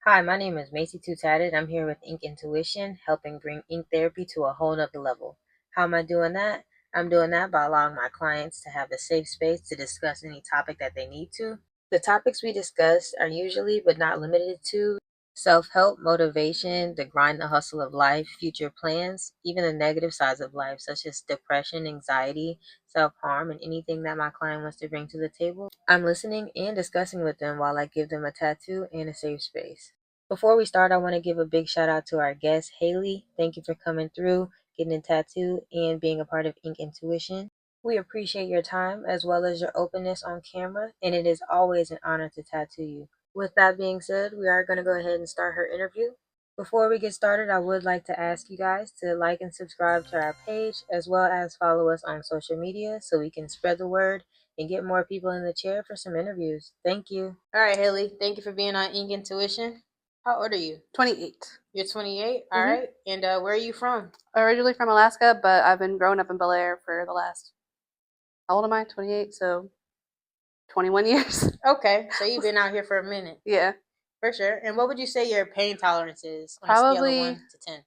Hi, my name is Macy Too Tatted. I'm here with Ink Intuition, helping bring ink therapy to a whole nother level. How am I doing that? I'm doing that by allowing my clients to have a safe space to discuss any topic that they need to. The topics we discuss are usually, but not limited to, self-help, motivation, the grind, the hustle of life, future plans, even the negative sides of life, such as depression, anxiety, self-harm, and anything that my client wants to bring to the table. I'm listening and discussing with them while I give them a tattoo and a safe space. Before we start, I want to give a big shout out to our guest, Haley. Thank you for coming through, getting a tattoo, and being a part of Ink Intuition. We appreciate your time as well as your openness on camera, and it is always an honor to tattoo you. With that being said, we are going to go ahead and start her interview. Before we get started, I would like to ask you guys to like and subscribe to our page as well as follow us on social media so we can spread the word and get more people in the chair for some interviews. Thank you. All right, Haley, thank you for being on Ink Intuition. How old are you? 28. You're 28? All right. And where are you from? Originally from Alaska, but I've been growing up in Bel Air for the last, how old am I? 28, so 21 years. Okay, so you've been out here for a minute. Yeah. For sure. And what would you say your pain tolerance is on a scale of 1 to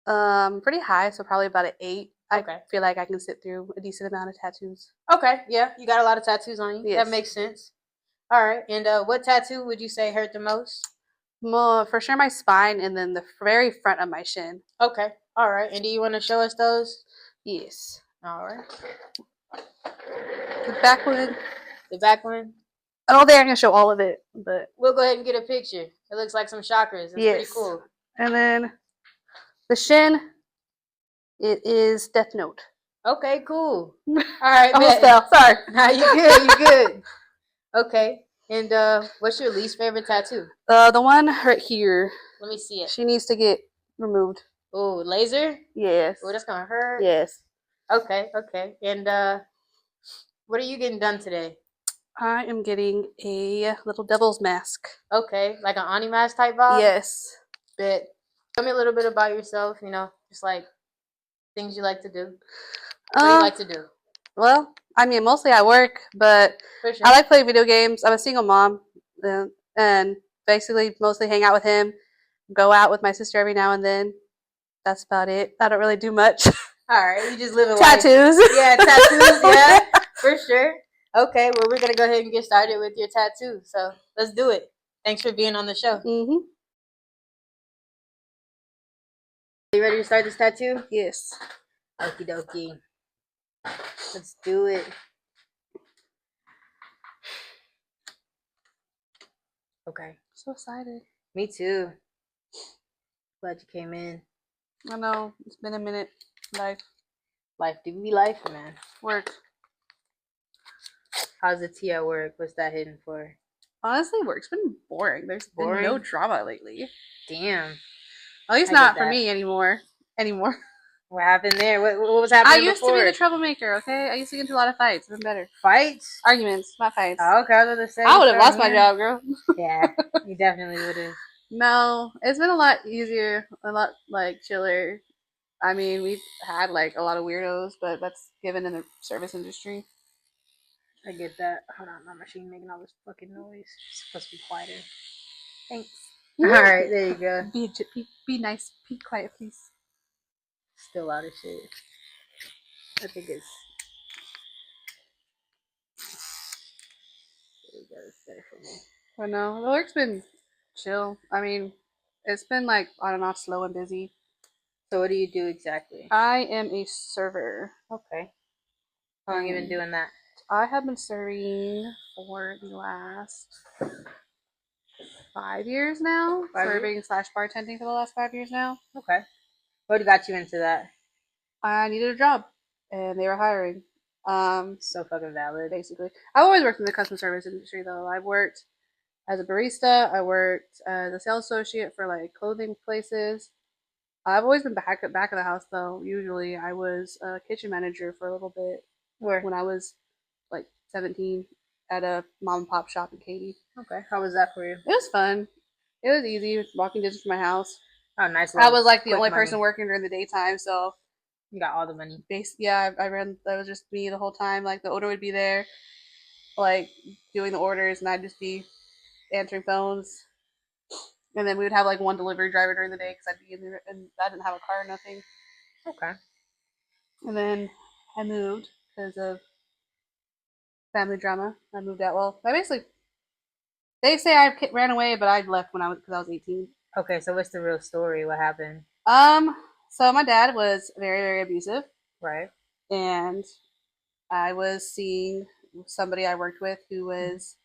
10? Pretty high, so probably about an 8. Okay. I feel like I can sit through a decent amount of tattoos. Okay, yeah. You got a lot of tattoos on you. Yes. That makes sense. All right. And what tattoo would you say hurt the most? More, for sure my spine and then the very front of my shin. Okay. All right. And do you want to show us those? Yes. All right. The back one. The back one? I don't think I can show all of it, but we'll go ahead and get a picture. It looks like some chakras. It's pretty cool. And then the shin, it is Death Note. Okay, cool. All right, almost fell. Sorry. Nah, you good. You good. Okay. And what's your least favorite tattoo? The one right here. Let me see it. She needs to get removed. Oh, laser? Yes. Oh, that's gonna hurt. Yes. Okay. And what are you getting done today? I am getting a little devil's mask. Okay, like an Ani mask type vibe? Yes. But tell me a little bit about yourself, just like things you like to do. What do you like to do? Well, I mean, mostly I work, but sure. I like playing video games. I'm a single mom, and basically mostly hang out with him, go out with my sister every now and then. That's about it. I don't really do much. All right, you just live a tattoos. Life. Yeah, tattoos, yeah, for sure. Okay, well, we're going to go ahead and get started with your tattoo. So let's do it. Thanks for being on the show. Mm-hmm. Are you ready to start this tattoo? Yes. Okie dokie. Let's do it. Okay. So excited. Me too. Glad you came in. I know. It's been a minute. Life. Do we life, man? Work. How's the tea at work? What's that hitting for? Honestly, work's been boring. There's been no drama lately. Damn. At least not for me anymore. What happened there? What was happening I used before? to be the troublemaker, okay? I used to get into a lot of fights. It's been better. Fights? Arguments, not fights. Oh, okay, I was going to say. I would have lost my job, girl. Yeah, you definitely would have. No, it's been a lot easier, a lot, chiller. I mean, we've had, a lot of weirdos, but that's given in the service industry. I get that. Hold on, my machine making all this fucking noise. It's supposed to be quieter. Thanks. All right, there you go. Be nice. Be quiet, please. Still out of shit. I think it's... There you go. It's better for me. Well, no, the work's been chill. I mean, it's been, on and off, slow and busy. So what do you do exactly? I am a server. Okay. How long have you been doing that? I have been serving for the last 5 years now. Serving / bartending for the last 5 years now. Okay. What got you into that? I needed a job, and they were hiring. So fucking valid. Basically. I've always worked in the customer service industry, though. I've worked as a barista. I worked as a sales associate for, clothing places. I've always been back of the house, though. Usually, I was a kitchen manager for a little bit. Where? When I was 17 at a mom and pop shop in Katy. Okay. How was that for you? It was fun. It was easy, walking distance from my house. Oh, nice. I was the only person working during the daytime, so you got all the money. I ran. That was just me the whole time. The owner would be there, doing the orders, and I'd just be answering phones. And then we would have like one delivery driver during the day because I'd be in there and I didn't have a car or nothing. Okay. And then I moved because of family drama. I moved out. Well, I basically they say I ran away, but I left when I was because I was 18. Okay, so what's the real story? What happened? Um, so my dad was very very abusive, Right. and I was seeing somebody I worked with who Mhm. was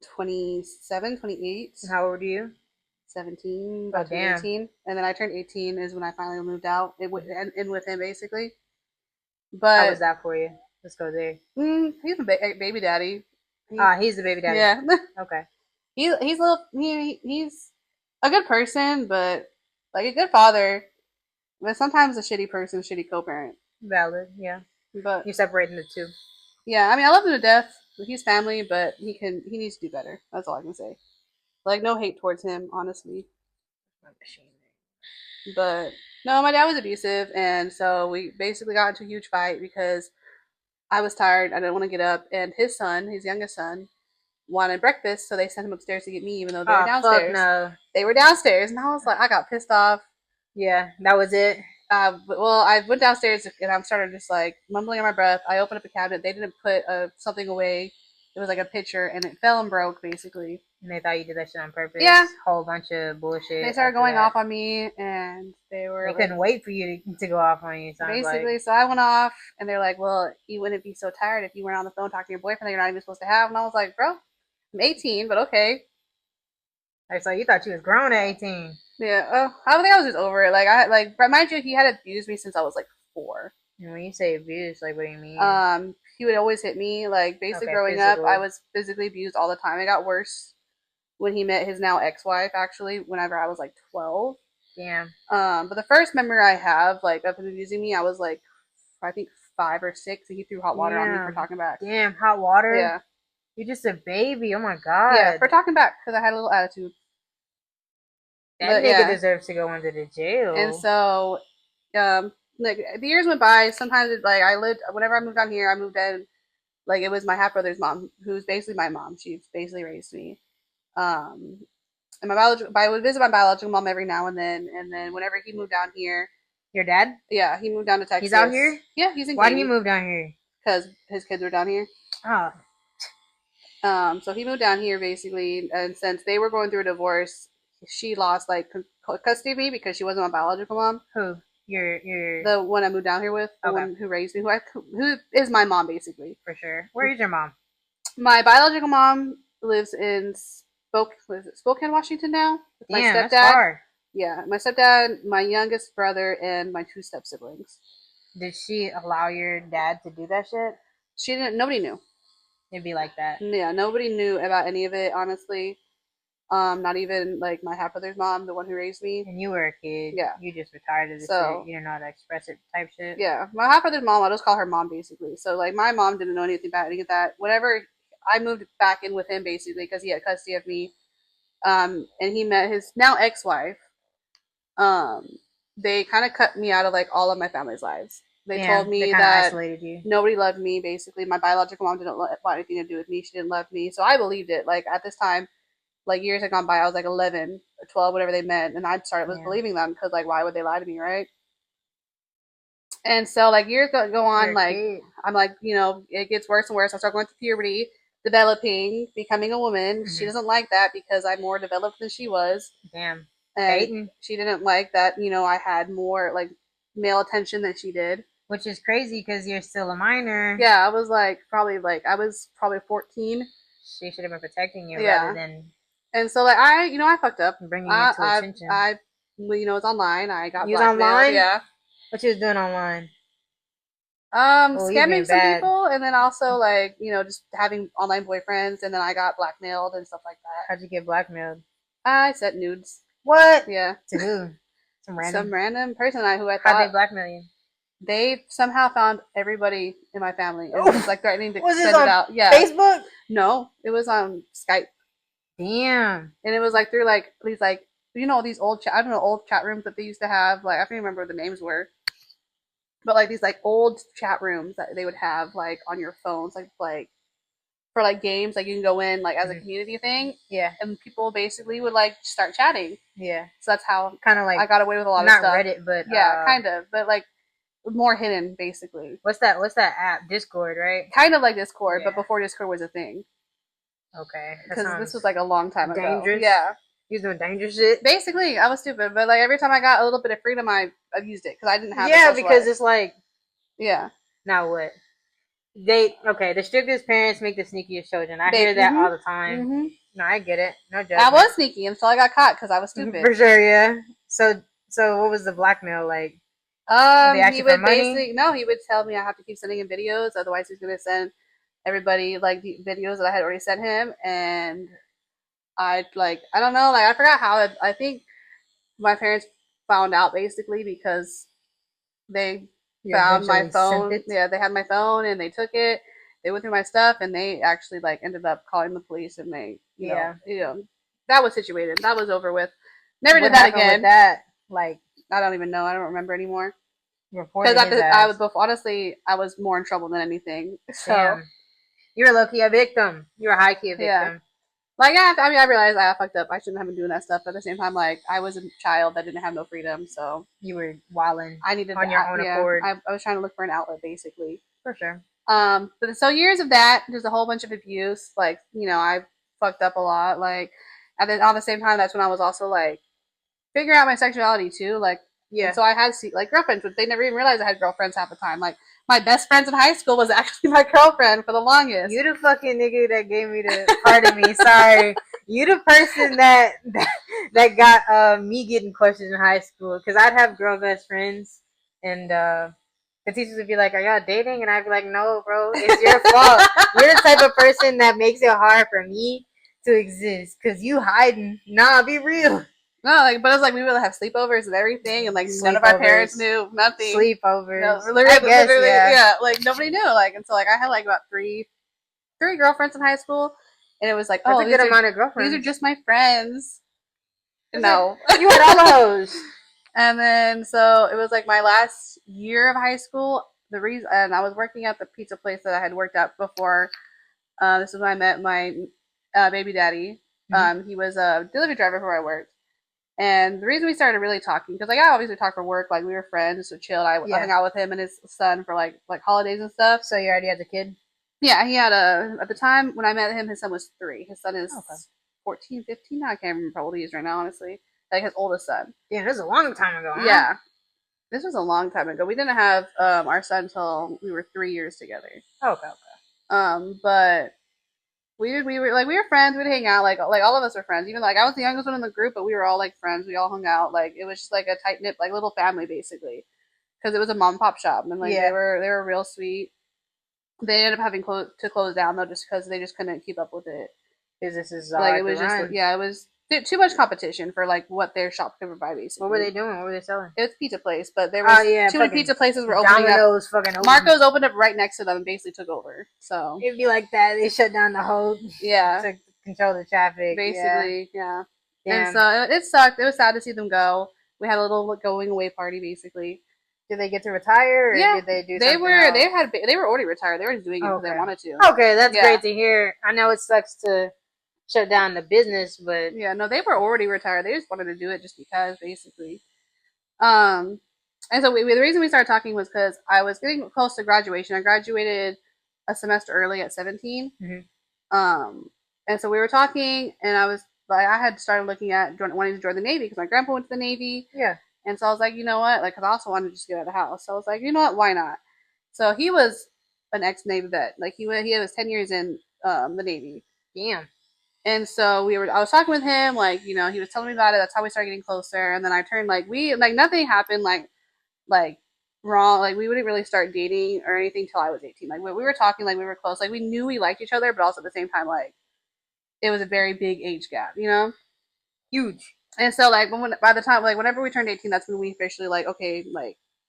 27, 28, And how old are you? 17, Oh, about to be damn. 18. And then I turned 18 is when I finally moved out in with him basically. How was But that for you? Let's go there. he's a baby daddy. He, Ah, he's the baby daddy. yeah, Okay. he's a little he's a good person, but like a good father, but sometimes a shitty person, shitty co-parent. Valid. Yeah. But You're separating the two. yeah, I mean, I love him to death. He's family, but he needs to do better. That's all I can say. Like no hate towards him, honestly. My machine. But no, my dad was abusive, and so we basically got into a huge fight because I was tired. I didn't want to get up, and his son, his youngest son, wanted breakfast, so they sent him upstairs to get me, even though they were Oh, fuck downstairs. no. They were downstairs, and I was like, I got pissed off. Yeah, that was it. Well, I went downstairs and I started just like mumbling under my breath. I opened up a cabinet. They didn't put something away. It was like a pitcher, and it fell and broke basically. And they thought you did that shit on purpose. Yeah, Whole bunch of they bullshit started after going that. off on me, and they were They like, couldn't wait for you to go off on you. Sounds like. basically. So I went off, and they're like, "Well, you wouldn't be so tired if you weren't on the phone talking to your boyfriend that you're not even supposed to have." And I was like, "Bro, I'm 18, but okay." Like, so you thought you was grown at 18. Yeah. Oh, I think I was just over it. Like but mind you, he had abused me since I was like 4. And when you say abuse, like, what do you mean? He would always hit me. Like basically, Okay, growing up, I physical. was physically abused all the time. It got worse when he met his now ex-wife. Actually, whenever I was like 12. Damn. But the first memory I have like of him abusing me, I was like, I think 5 or 6, and he threw hot water on me for Damn. talking back. Damn, hot water? Yeah, You're just a baby. Oh my yeah, god. for talking back because I had a little attitude. That But nigga yeah, deserves to go into the and jail. so like the years went by. Sometimes it, like I lived whenever I moved down here, I moved in like it was my half brother's mom, who's basically my mom. She basically raised me. Um, and I would visit my biological mom every now and then whenever he moved down here, Your dad? yeah, he moved down to He's out Texas. here? Yeah, he's in Why did he Katy move down here? because his kids were down here. Oh, So he moved down here basically, and since they were going through a divorce, she lost like custody of me because she wasn't my biological mom. who? Your The one I moved down here with, the okay, one who raised me, who is my mom basically. for sure. Where is your mom? My biological mom lives in Spokane, Washington now with my Damn, that's stepdad. far. Yeah, my stepdad, my youngest brother, and my 2 step siblings. Did she allow your dad to do that shit? She didn't. Nobody knew. It'd be like that. Yeah, nobody knew about any of it. Honestly, not even like my half brother's mom, the one who raised me. And you were a kid. Yeah. You just were tired of the So shit. You didn't know how to express it type shit. yeah, my half brother's mom, I'll just call her mom basically. So like my mom didn't know anything about any of that. Whenever I moved back in with him basically because he had custody of me, and he met his now ex-wife. Um, they kind of cut me out of like all of my family's lives. They told Damn, they me kind of that isolated you. nobody loved me. Basically, my biological mom didn't want anything to do with me. She didn't love me, so I believed it. Like at this time, like years had gone by. I was like 11 or 12, whatever they meant, and I started was Yeah. believing them because like why would they lie to me, right? And so like years go on, You're a like kid. I'm like it gets worse and worse. I start going through puberty, developing, becoming a woman. She Mm-hmm. doesn't like that because I'm more developed than she was, Damn. and Hating. she didn't like that I had more like male attention than she did. Which is crazy because you're still a minor. Yeah, I was like I was probably 14. She should have been protecting you rather Yeah, than and so like I fucked up. bringing you to attention. I it's online. I got You was blackmailed. online? Yeah. What you was doing online? Oh, you Scamming being some bad. people, and then also like just having online boyfriends, and then I got blackmailed and stuff like that. How'd you get blackmailed? I sent nudes. What? Yeah, To who? Some some random. random person who I How'd they thought blackmail you? they somehow found everybody in my family and was Oh, like threatening to was this send it on out. Yeah, Facebook? no, it was on Skype, Damn. and it was like through like these like these old I don't know old chat rooms that they used to have. Like I don't even remember what the names were, but like these like old chat rooms that they would have like on your phones, like for like games. Like you can go in like as a Mhm. community thing, Yeah. and people basically would like start chatting. Yeah. So that's how Kind of like I got away with a lot of not stuff. Reddit, but Yeah, kind of, but like more hidden basically. What's that app? Discord, right? Kind of like Discord, Yeah. but before Discord was a thing. Okay. That Because this sounds was like a long time ago. dangerous. Yeah. You doing dangerous shit? Basically, I was stupid, but like every time I got a little bit of freedom, I used it because I didn't have a Yeah, social because life. it's like Yeah. now what? The strictest parents make the sneakiest children. I hear Babe. that all the time. Mm-hmm. No, I get it. No I judgment. was sneaky until I got caught because I was stupid. For sure, yeah. So what was the blackmail like? They ask He you for would money? basically no, he would tell me I have to keep sending him videos, otherwise he's gonna send everybody like the videos that I had already sent him, and I'd like I don't know, like I forgot how I think my parents found out basically because they You found my eventually sent phone. it. Yeah, they had my phone and they took it. They went through my stuff and they actually like ended up calling the police and they, Yeah. that was situated. That was over with. Never What did that happened with again. that? Like I don't even know. I don't remember anymore. Because reported his ass. honestly, I was more in trouble than anything. So Damn. You were low key a victim. You were high key a yeah, victim. like yeah. I mean, I realized I fucked up. I shouldn't have been doing that stuff. But at the same time, like I was a child that didn't have no freedom, so You were wilding I needed on your own accord. I was trying to look for an outlet basically. For sure. But so years of that, there's a whole bunch of abuse. Like, I fucked up a lot. Like, and then at the same time, that's when I was also like figuring out my sexuality too. Like, Yeah. and so I had like girlfriends, but they never even realized I had girlfriends half the time. Like, my best friends in high school was actually my girlfriend for the longest. You the fucking nigga that gave me the pardon me, sorry. You the person that got me getting questioned in high school because I'd have girl best friends and the teachers would be like, "Are y'all dating?" And I'd be like, "No, bro, it's your fault. You're the type of person that makes it hard for me to exist because you hiding. Nah, be real." No, like, but it was like we would have sleepovers and everything, and like none of our parents knew nothing. Sleepovers. No, literally, yeah. yeah, like nobody knew. Like, and so like I had like about three girlfriends in high school, and it was like, That's a good amount of girlfriends. These are just my friends. No, you had all of those. And then so it was like my last year of high school. The reason, and I was working at the pizza place that I had worked at before. This is when I met my baby daddy. He was a delivery driver where I worked. And the reason we started really talking, because like I obviously talked for work, like we were friends, so chilled. I hung out with him and his son for like holidays and stuff. So you already had a kid? Yeah, he had at the time when I met him, his son was 3. His son is 14, 15. I can't remember how old he is right now, honestly. Like his oldest son. Yeah, this is a long time ago. Huh? Yeah, this was a long time ago. We didn't have our son until we were 3 years together. Okay. But we were friends. We'd hang out like all of us were friends. Even like I was the youngest one in the group, but we were all like friends. We all hung out. Like it was just like a tight knit like little family basically, because it was a mom and pop shop, and like they were real sweet. They ended up having to close down though, just because they just couldn't keep up with it. Business is like it was just it was too much competition for like what their shop could provide. Basically, what were they doing? What were they selling? It was a pizza place, but there was too many pizza places were opening Domino's up. Fucking open. Marco's opened up right next to them and basically took over. So it'd be like that. They shut down the whole to control the traffic. Basically, yeah. And so it sucked. It was sad to see them go. We had a little going away party basically. Did they get to retire? Or did they do? They were already retired. They were just doing it because they wanted to. Okay, that's great to hear. I know it sucks to shut down the business, but yeah, no, they were already retired. They just wanted to do it just because, basically. And so the reason we started talking was because I was getting close to graduation. I graduated a semester early at 17. And so we were talking, and I was like, I had started looking at wanting to join the Navy because my grandpa went to the Navy. Yeah. And so I was like, you know what? Like, because I also wanted to just get out of the house. So I was like, you know what? Why not? So he was an ex-Navy vet. Like he was 10 years in the Navy. Damn. And so I was talking with him, like, he was telling me about it. That's how we started getting closer. And then I turned nothing happened like wrong. Like we wouldn't really start dating or anything till I was 18. Like we were talking, like we were close. Like we knew we liked each other, but also at the same time, like it was a very big age gap, Huge. And so by the time whenever we turned 18, that's when we officially okay,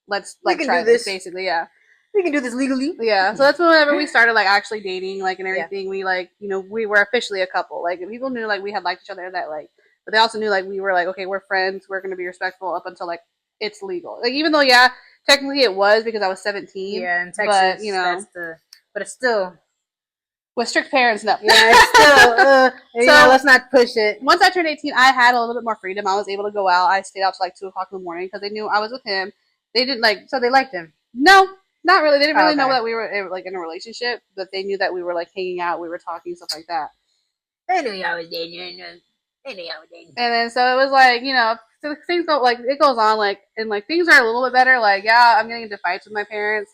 let's try this basically, yeah. We can do this legally. Yeah, so that's whenever we started actually dating, and everything. Yeah. We we were officially a couple. People knew we had liked each other, that but they also knew we were okay, we're friends, we're gonna be respectful up until it's legal. Even though technically it was because I was 17. Yeah, in Texas, but it's still with strict parents. No. Yeah, it's still, So let's not push it. once I turned 18, I had a little bit more freedom. I was able to go out. I stayed out till like 2 o'clock in the morning because they knew I was with him. They didn't like. So they liked him. No, not really. They didn't Oh, really know okay. that we were like in a relationship, but they knew that we were like hanging out. We were talking stuff like that. They knew y'all was dating. They knew y'all was dating. And then so it was like so things go like it goes on like and like things are a little bit better. Like yeah, I'm getting into fights with my parents,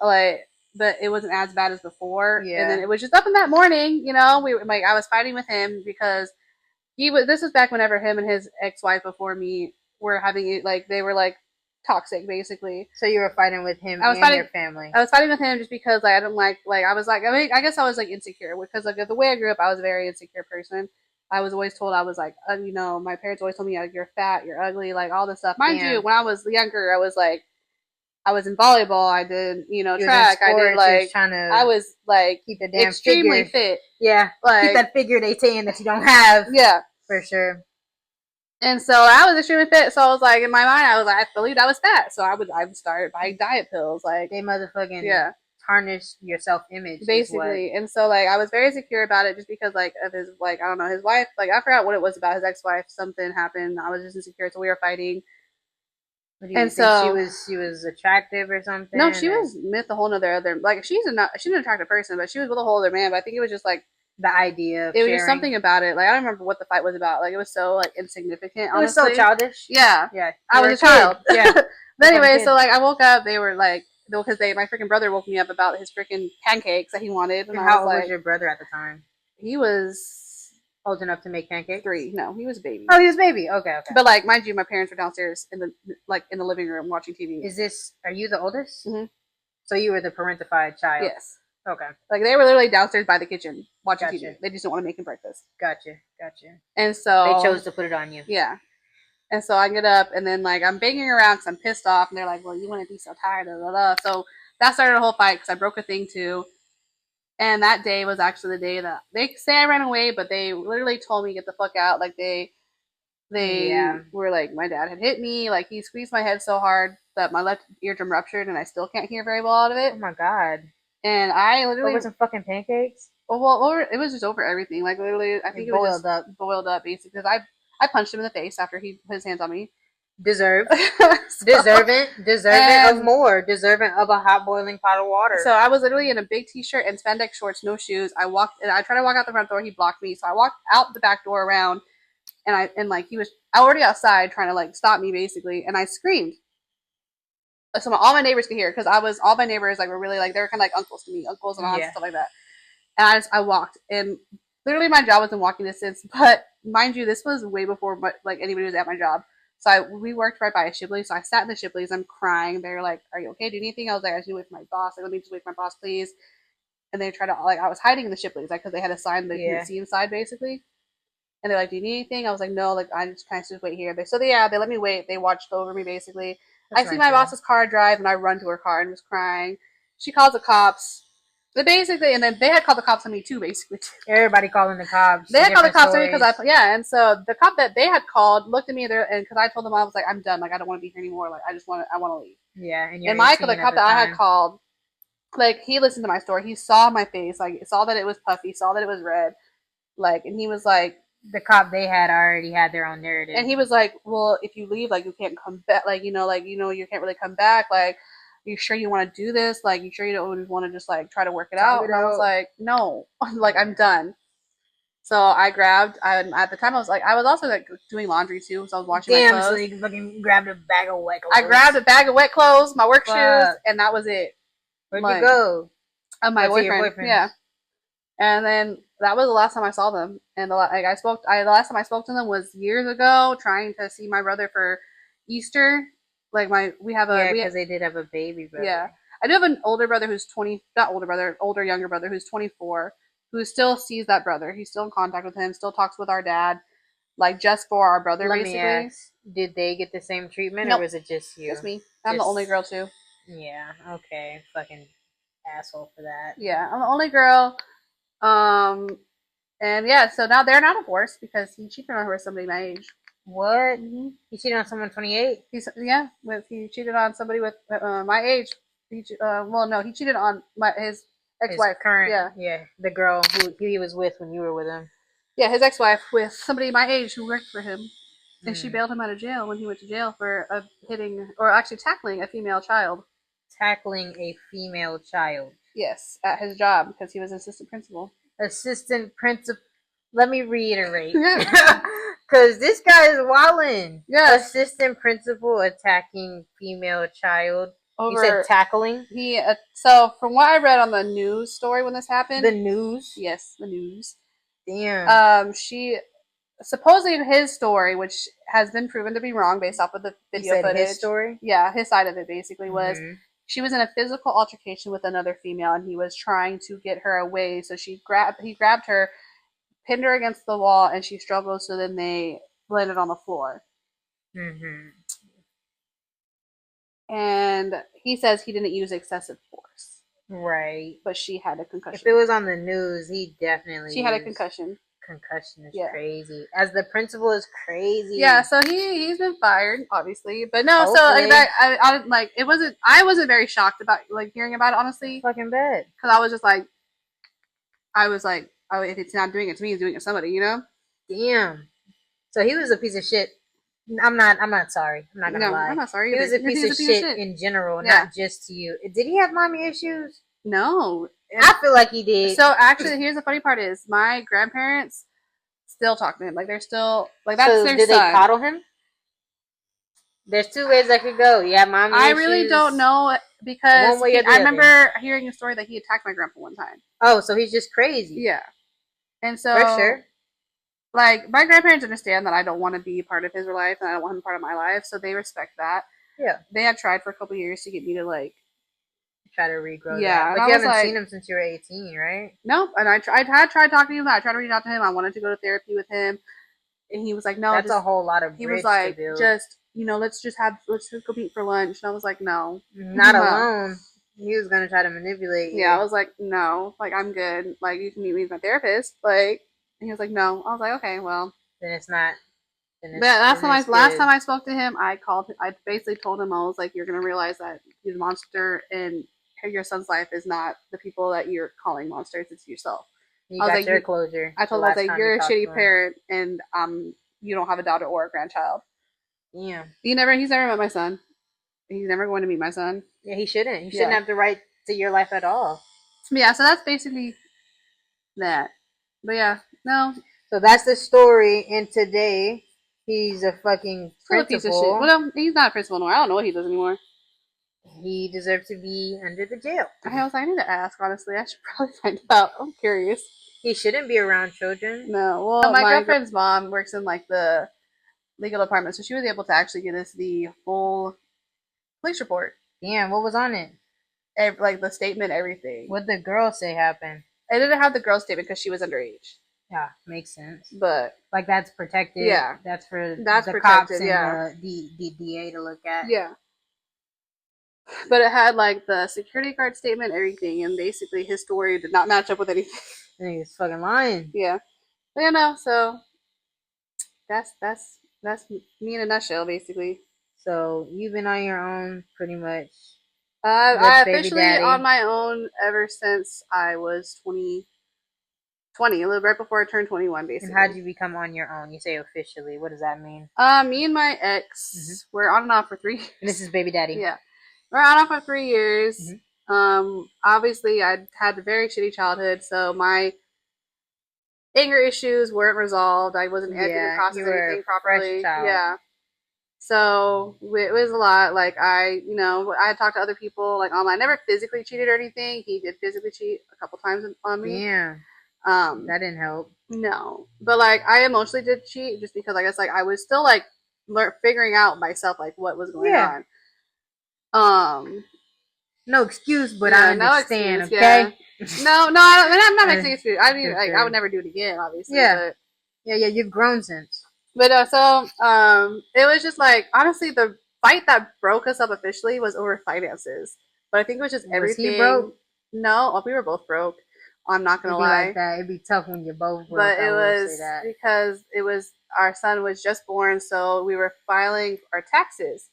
like but it wasn't as bad as before. Yeah. And then it was just up in that morning, we like I was fighting with him because he was. This was back whenever him and his ex-wife before me were having it like they were like toxic basically. So you were fighting with him I was and fighting, your family. I was fighting with him just because like I didn't like I was like I guess I was like insecure because like the way I grew up I was a very insecure person. I was always told I was like my parents always told me like, you're fat, you're ugly, like all this stuff. Mind you, when I was younger, I was like I was in volleyball, I did track, I did like I was like keep the damn extremely figure. fit. Yeah, like keep that figure they saying that you don't have. Yeah, for sure. And so I was extremely fit. So I was like, in my mind, I was like, I believed I was fat. So I would start buying diet pills. Like they motherfucking tarnish your self image. Basically. And so like I was very secure about it just because like of his like I don't know, his wife, like I forgot what it was about his ex wife. Something happened. I was just insecure, so we were fighting. And so she was attractive or something? No, she was with a whole other like she's an attractive person, but she was with a whole other man. But I think it was just like the idea of it was just something about it. Like I don't remember what the fight was about. Like it was so like insignificant. Honestly. It was so childish. Yeah, yeah. I was a child. Yeah. But anyway, so like I woke up. They were like because my freaking brother woke me up about his freaking pancakes that he wanted. And how old was your brother at the time? He was old enough to make pancakes. 3. No, he was a baby. Oh, he was a baby. Okay. But like mind you, my parents were downstairs in the living room watching TV. Are you the oldest? Mm-hmm. So you were the parentified child. Yes. Okay. Like they were literally downstairs by the kitchen watching TV. They just don't want to make him breakfast. Gotcha. And so they chose to put it on you. Yeah. And so I get up and then like I'm banging around because I'm pissed off and they're like, well, you want to be so tired, blah, blah, blah. So that started a whole fight because I broke a thing too. And that day was actually the day that they say I ran away, but they literally told me get the fuck out. Like they were like, my dad had hit me. Like he squeezed my head so hard that my left eardrum ruptured and I still can't hear very well out of it. Oh my God. And I literally over some fucking pancakes. Well, it was just over everything. Like literally, I think it was just boiled up basically. Because I punched him in the face after he put his hands on me. Deserved. Deserving of more. Deserving of a hot boiling pot of water. So I was literally in a big t-shirt and spandex shorts, no shoes. I tried to walk out the front door. He blocked me. So I walked out the back door around, and like he was already outside trying to like stop me basically, and I screamed. So all my neighbors could hear because all my neighbors like were really like they were kind of like uncles to me, uncles and aunts and stuff like that. And I walked, and literally my job was in walking distance. But mind you, this was way before like anybody was at my job. So we worked right by a Shipley. So I sat in the Shipleys. I'm crying. They're like, "Are you okay? Do you need anything?" I was like, "I just need to wait for my boss. Like, let me just wait for my boss, please." And they tried to like I was hiding in the Shipleys like because they had a sign that you couldn't see inside basically. And they're like, "Do you need anything?" I was like, "No, like I just kind of just wait here." They let me wait. They watched over me basically. That's I see my boss's car drive, and I run to her car and was crying. She calls the cops. But basically, and then they had called the cops on me too, basically. Everybody calling the cops. They had called the cops on me because and so the cop that they had called looked at me there, and because I told them I was like, I'm done, like I don't want to be here anymore, like I want to leave. Yeah, and Michael, the cop that I had called, like he listened to my story, he saw my face, like saw that it was puffy, saw that it was red, like, and he was like, the cop they had already had their own narrative, and he was like, well, if you leave, like you can't come back, like you can't really come back, like. You sure you want to do this? Like, you sure you don't want to just like try to work it out? And I was like, no, like I'm done. So I grabbed. At the time I was also like doing laundry too, so I was washing my clothes. So you fucking grabbed a bag of wet clothes. I grabbed a bag of wet clothes, my work shoes, and that was it. Where'd you go? My boyfriend. Yeah. And then that was the last time I saw them. And the last time I spoke to them was years ago, trying to see my brother for Easter. Like because they did have a baby brother. Yeah, I do have an older brother who's 20, not older brother, older younger brother who's 24, who still sees that brother. He's still in contact with him, still talks with our dad, like just for our brother. Let basically. Me ask, did they get the same treatment, nope. Or was it just you? Just me. I'm the only girl too. Yeah. Okay. Fucking asshole for that. Yeah, I'm the only girl. And yeah, so now they're not divorced because he cheated on her with somebody my age. What? Mm-hmm. He cheated on someone 28? He cheated on somebody with my age. He cheated on ex-wife. Current, Yeah. yeah, the girl who he was with when you were with him. Yeah, his ex-wife with somebody my age who worked for him. And she Mm. bailed him out of jail when he went to jail for hitting, or actually tackling a female child. Tackling a female child. Yes, at his job because he was an assistant principal. Assistant principal. Let me reiterate. Yeah. Because this guy is wildin'. Yes. Assistant principal attacking female child. You said Over tackling? he. So from what I read on the news story when this happened, The news? yes, the news. Damn. She supposedly his story, which has been proven to be wrong based off of the You video said footage. his story? Yeah, his side of it basically was Mm-hmm. she was in a physical altercation with another female, and he was trying to get her away. So he grabbed her, pinned her against the wall, and she struggled. So then they landed on the floor. Mm-hmm. And he says he didn't use excessive force, Right. but she had a concussion. If it was on the news, he definitely. She had a concussion. Concussion is Yeah. crazy. As the principal is crazy. Yeah, so he's been fired, obviously, but no. Hopefully. So like that, I like it wasn't. I wasn't very shocked about like hearing about it, honestly, Fucking bad. because I was just like, I was like, oh, if it's not doing it to me, it's doing it to somebody, you know? Damn. So he was a piece of shit. I'm not sorry. I'm not gonna No, lie. I'm not sorry He either. was a piece of shit in general, not just to you. Did he have mommy issues? No. I feel like he did. So actually, here's the funny part: is my grandparents still talk to him. Like they're still like that's their son. Did they coddle him? There's two ways that could go. Yeah, mommy I issues. really don't know because One way or the I other. remember hearing a story that he attacked my grandpa one time. Oh, so he's just crazy. Yeah. And so for sure. Like my grandparents understand that I don't want to be part of his life and I don't want him part of my life, so they respect that. Yeah. They had tried for a couple years to get me to like try to regrow. Yeah, that. But you haven't seen him since you were 18, right? Nope. And I had tried talking to him. I tried to reach out to him. I wanted to go to therapy with him, and he was like, "No." That's a whole lot of. He was like, "Just let's just go meet for lunch." And I was like, "No, not alone." He was gonna try to manipulate you. Yeah, I was like, "No, like I'm good. Like you can meet me with my therapist." Like, and he was like, "No." I was like, "Okay, well." Then it's not. But last time I spoke to him, I called. I basically told him I was like, "You're gonna realize that he's a monster, and your son's life is not the people that you're calling monsters. It's yourself." You got your closure. I told him I was like, "You're a shitty parent, and you don't have a daughter or a grandchild." Yeah. He's never met my son. He's never going to meet my son. Yeah, he shouldn't. He shouldn't have the right to your life at all. Yeah, so that's basically that. But yeah, no. So that's the story. And today, he's a fucking principal. A piece of shit. Well, he's not a principal anymore. I don't know what he does anymore. He deserves to be under the jail. I need to ask, honestly. I should probably find out. I'm curious. He shouldn't be around children. No. Well, my girlfriend's mom works in like the legal department, so she was able to actually get us the full police report. Damn, what was on it? Like the statement, everything. What did the girl say happened? I didn't have the girl's statement because she was underage. Yeah, makes sense. But like that's protected. Yeah, that's the cops and the DA to look at. Yeah. But it had like the security guard statement, everything, and basically his story did not match up with anything. He's fucking lying. Yeah. But you know, so that's me in a nutshell, basically. So you've been on your own pretty much. I officially on my own ever since I was 20, right before I turned 21, basically. And how did you become on your own? You say officially. What does that mean? Me and my ex were on and off for 3 years. And this is baby daddy. Yeah. We're on and off for 3 years. Obviously, I had a very shitty childhood, so my anger issues weren't resolved. I wasn't able to process anything properly. Yeah. So it was a lot. Like I had talked to other people. Like I never physically cheated or anything. He did physically cheat a couple times on me. Yeah. That didn't help. No, but like I emotionally did cheat just because I guess like I was still like figuring out myself like what was going on. No excuse, but I understand. No excuse, okay. Yeah. No, I'm not making excuse. I mean, like I would never do it again, obviously. Yeah. But, yeah. You've grown since. But it was just like honestly the fight that broke us up officially was over finances. But I think it was just everything. Was he broke? No, we were both broke. I'm not gonna lie. Like that. It'd be tough when you're both broke. But it was because it was our son was just born, so we were filing our taxes.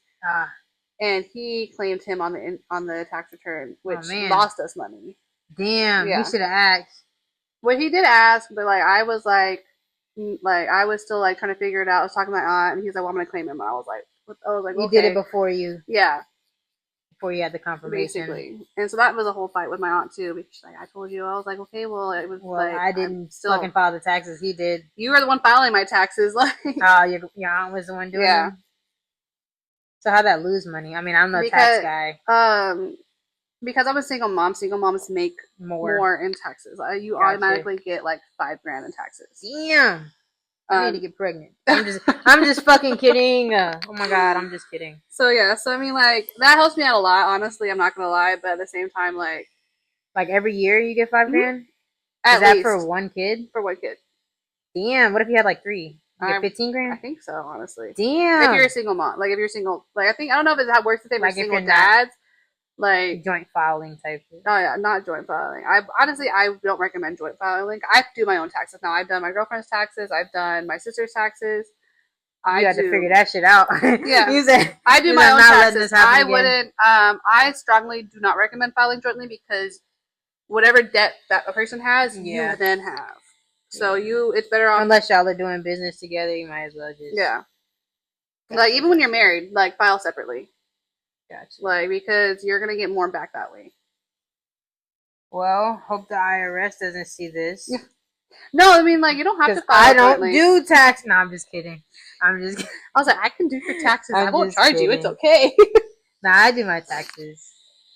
And he claimed him on the tax return, which lost us money. Damn, he Yeah. should have asked. Well, he did ask, but like I was like I was still like trying to figure it out. I was talking to my aunt, and he's like, "Well, I'm gonna claim him." And I was like, You did it okay, yeah, before you had the confirmation. basically. And so that was a whole fight with my aunt too, because she's like, "I told you." I was like, "Okay, well, it was Well, like I I'm didn't still. fucking file the taxes. He did. You were the one filing my taxes, like Oh, your aunt was the one doing yeah, them. So how'd that lose money? I mean, I'm no tax because guy. because I'm a single mom. Single moms make More. more in taxes. You Gotcha. automatically get like $5,000 in taxes. Damn. I need to get pregnant. I'm just fucking kidding. Oh my god, I'm just kidding. So yeah, so I mean, like that helps me out a lot. Honestly, I'm not gonna lie, but at the same time, like every year you get $5,000. at Is that least for one kid? for one kid. Damn. What if you had like three? You get 15,000. I think so, honestly. Damn. If you're a single mom, like if you're single, like I don't know if it's how works the same for Like if single you're not dads. Like joint filing type shit. oh yeah, not joint filing. I don't recommend joint filing. I do my own taxes now. I've done my girlfriend's taxes. I've done my sister's taxes. You had to figure that shit out. Yeah, you said, I do you my said, own not letting taxes. this happen I again. wouldn't. I strongly do not recommend filing jointly because whatever debt that a person has, Yeah. you then have. So it's better off unless y'all are doing business together. You might as well just Like even when you're married, like file separately. Gotcha. Like because you're gonna get more back that way. Well, hope the IRS doesn't see this. No, I mean like you don't have to file. I don't do tax. No, I'm just kidding. I was like, I can do your taxes. I won't just charge you. kidding. It's okay. Nah, I do my taxes.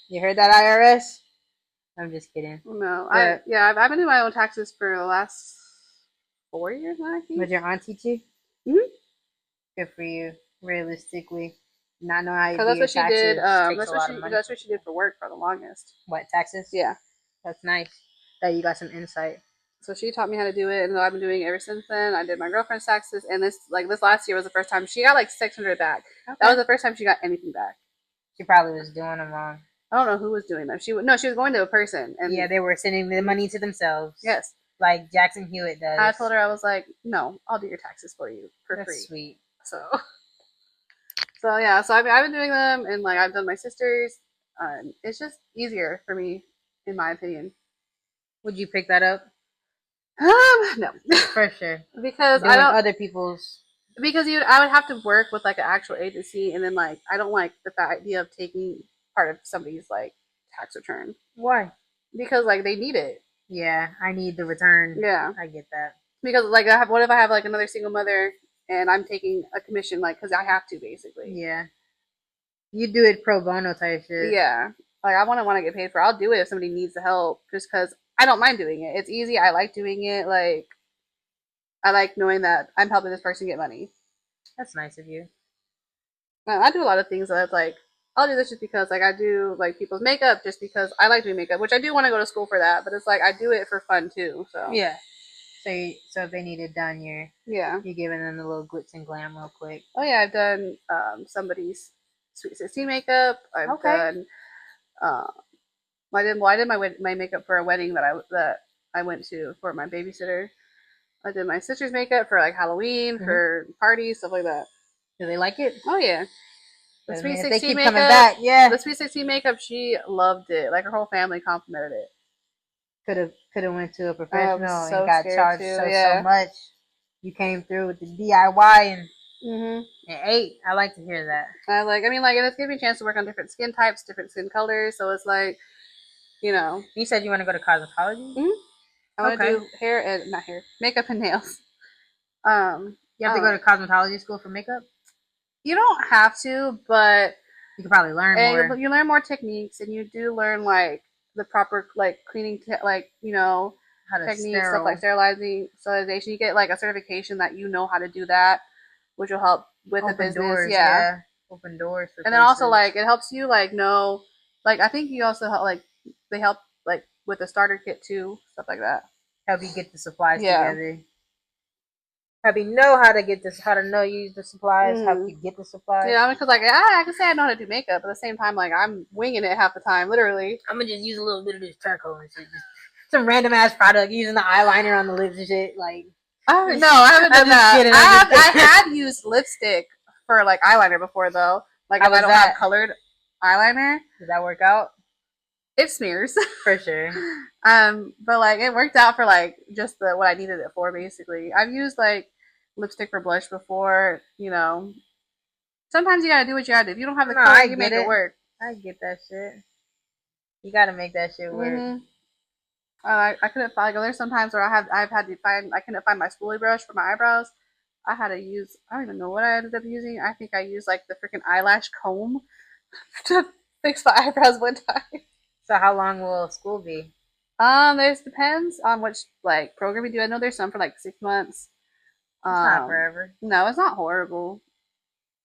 You heard that, IRS? I'm just kidding. No, I've been doing my own taxes for the last 4 years now, I think. Would your aunt teach you? Mhm. Good for you. Realistically, not know how you do that's your what she taxes did. takes a lot of money. That's what she did for work for the longest. What, taxes? Yeah. That's nice. That you got some insight. So she taught me how to do it, and I've been doing it ever since then. I did my girlfriend's taxes, and this last year was the first time she got like $600 back. Okay. That was the first time she got anything back. She probably was doing them wrong. I don't know who was doing them. She was going to a person, and yeah, they were sending the money to themselves. Yes, like Jackson Hewitt does. I told her, I was like, no, I'll do your taxes for you for free. Sweet. So yeah, so I've been doing them, and like I've done my sister's. It's just easier for me, in my opinion. Would you pick that up? No, for sure. Because doing I don't other people's. Because I would have to work with like an actual agency, and then like I don't like the idea of taking part of somebody's like tax return. Why? Because like they need it. Yeah, I need the return. Yeah, I get that. Because like what if I have like another single mother and I'm taking a commission, like because I have to basically. Yeah. You do it pro bono type shit. Yeah, like I want to get paid for. I'll do it if somebody needs the help, just because I don't mind doing it. It's easy. I like doing it. Like I like knowing that I'm helping this person get money. That's nice of you. I do a lot of things that's like I'll do this just because like I do like people's makeup just because I like doing makeup, which I do want to go to school for that, but it's like I do it for fun too. So yeah. So if they need it done, you're giving them a little glitz and glam real quick. Oh yeah, I've done somebody's Sweet 16 makeup. I've done. I did my makeup for a wedding that I went to for my babysitter. I did my sister's makeup for like Halloween, for parties, stuff like that. Do they like it? Oh yeah. The Sweet 16 they keep makeup. Coming back, yeah. The Sweet 16 makeup, she loved it. Like her whole family complimented it. Could have went to a professional so and got charged so much. You came through with the DIY and ate. I like to hear that. It's giving me a chance to work on different skin types, different skin colors. So it's like, you know. You said you want to go to cosmetology? I want to do makeup and nails. You have to go to cosmetology school for makeup? You don't have to, but you can probably learn more. You learn more techniques, and you do learn like the proper like cleaning, how to techniques, stuff like sterilization. You get like a certification that you know how to do that, which will help with the business. Doors, yeah, open doors. And then also like it helps you like know, like I think you also help like they help like with the starter kit too, stuff like that. Help you get the supplies together. Help you know how to use the supplies. Help you get the supplies. Yeah, because like I can say I know how to do makeup, but at the same time, like I'm winging it half the time, literally. I'm gonna just use a little bit of this charcoal and shit. Just some random ass product, using the eyeliner on the lips and shit. Like, I haven't done that. I have used lipstick for like eyeliner before though. Like if I don't have colored eyeliner. Did that work out? It smears. For sure. But like it worked out for like just the what I needed it for basically. I've used like lipstick for blush before, you know. Sometimes you gotta do what you gotta do. If you don't have the No, color, I you get make it it. work. I get that shit. You gotta make that shit work. Mm-hmm. I couldn't find. Like, there's sometimes where I've had to find. I couldn't find my spoolie brush for my eyebrows. I had to use. I don't even know what I ended up using. I think I used like the freaking eyelash comb to fix my eyebrows one time. So how long will school be? There's depends on which like program you do. I know there's some for like 6 months. It's not forever. No, it's not horrible.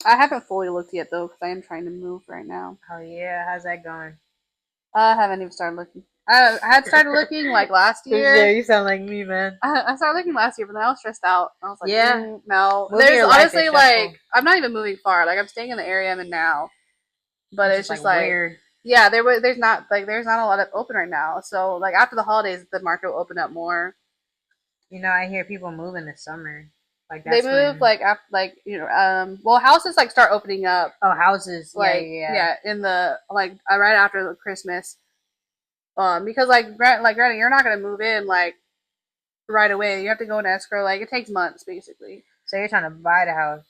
I haven't fully looked yet though because I am trying to move right now. Oh yeah, how's that going? I haven't even started looking. I had started looking like last For sure, year. you sound like me, man. I started looking last year, but then I was stressed out. I was like, Yeah, no. moving There's your life is honestly stressful. like I'm not even moving far. Like I'm staying in the area I'm in now, but It's it's just like just like weird. yeah, there's not a lot of open right now. So like after the holidays, the market will open up more. You know, I hear people moving this summer. Like They that's move when. like after like well houses like start opening up Oh, houses. Yeah, like yeah, yeah in the like right after the Christmas. Because like granted, you're not gonna move in like right away. You have to go in escrow. Like it takes months basically. So you're trying to buy the house.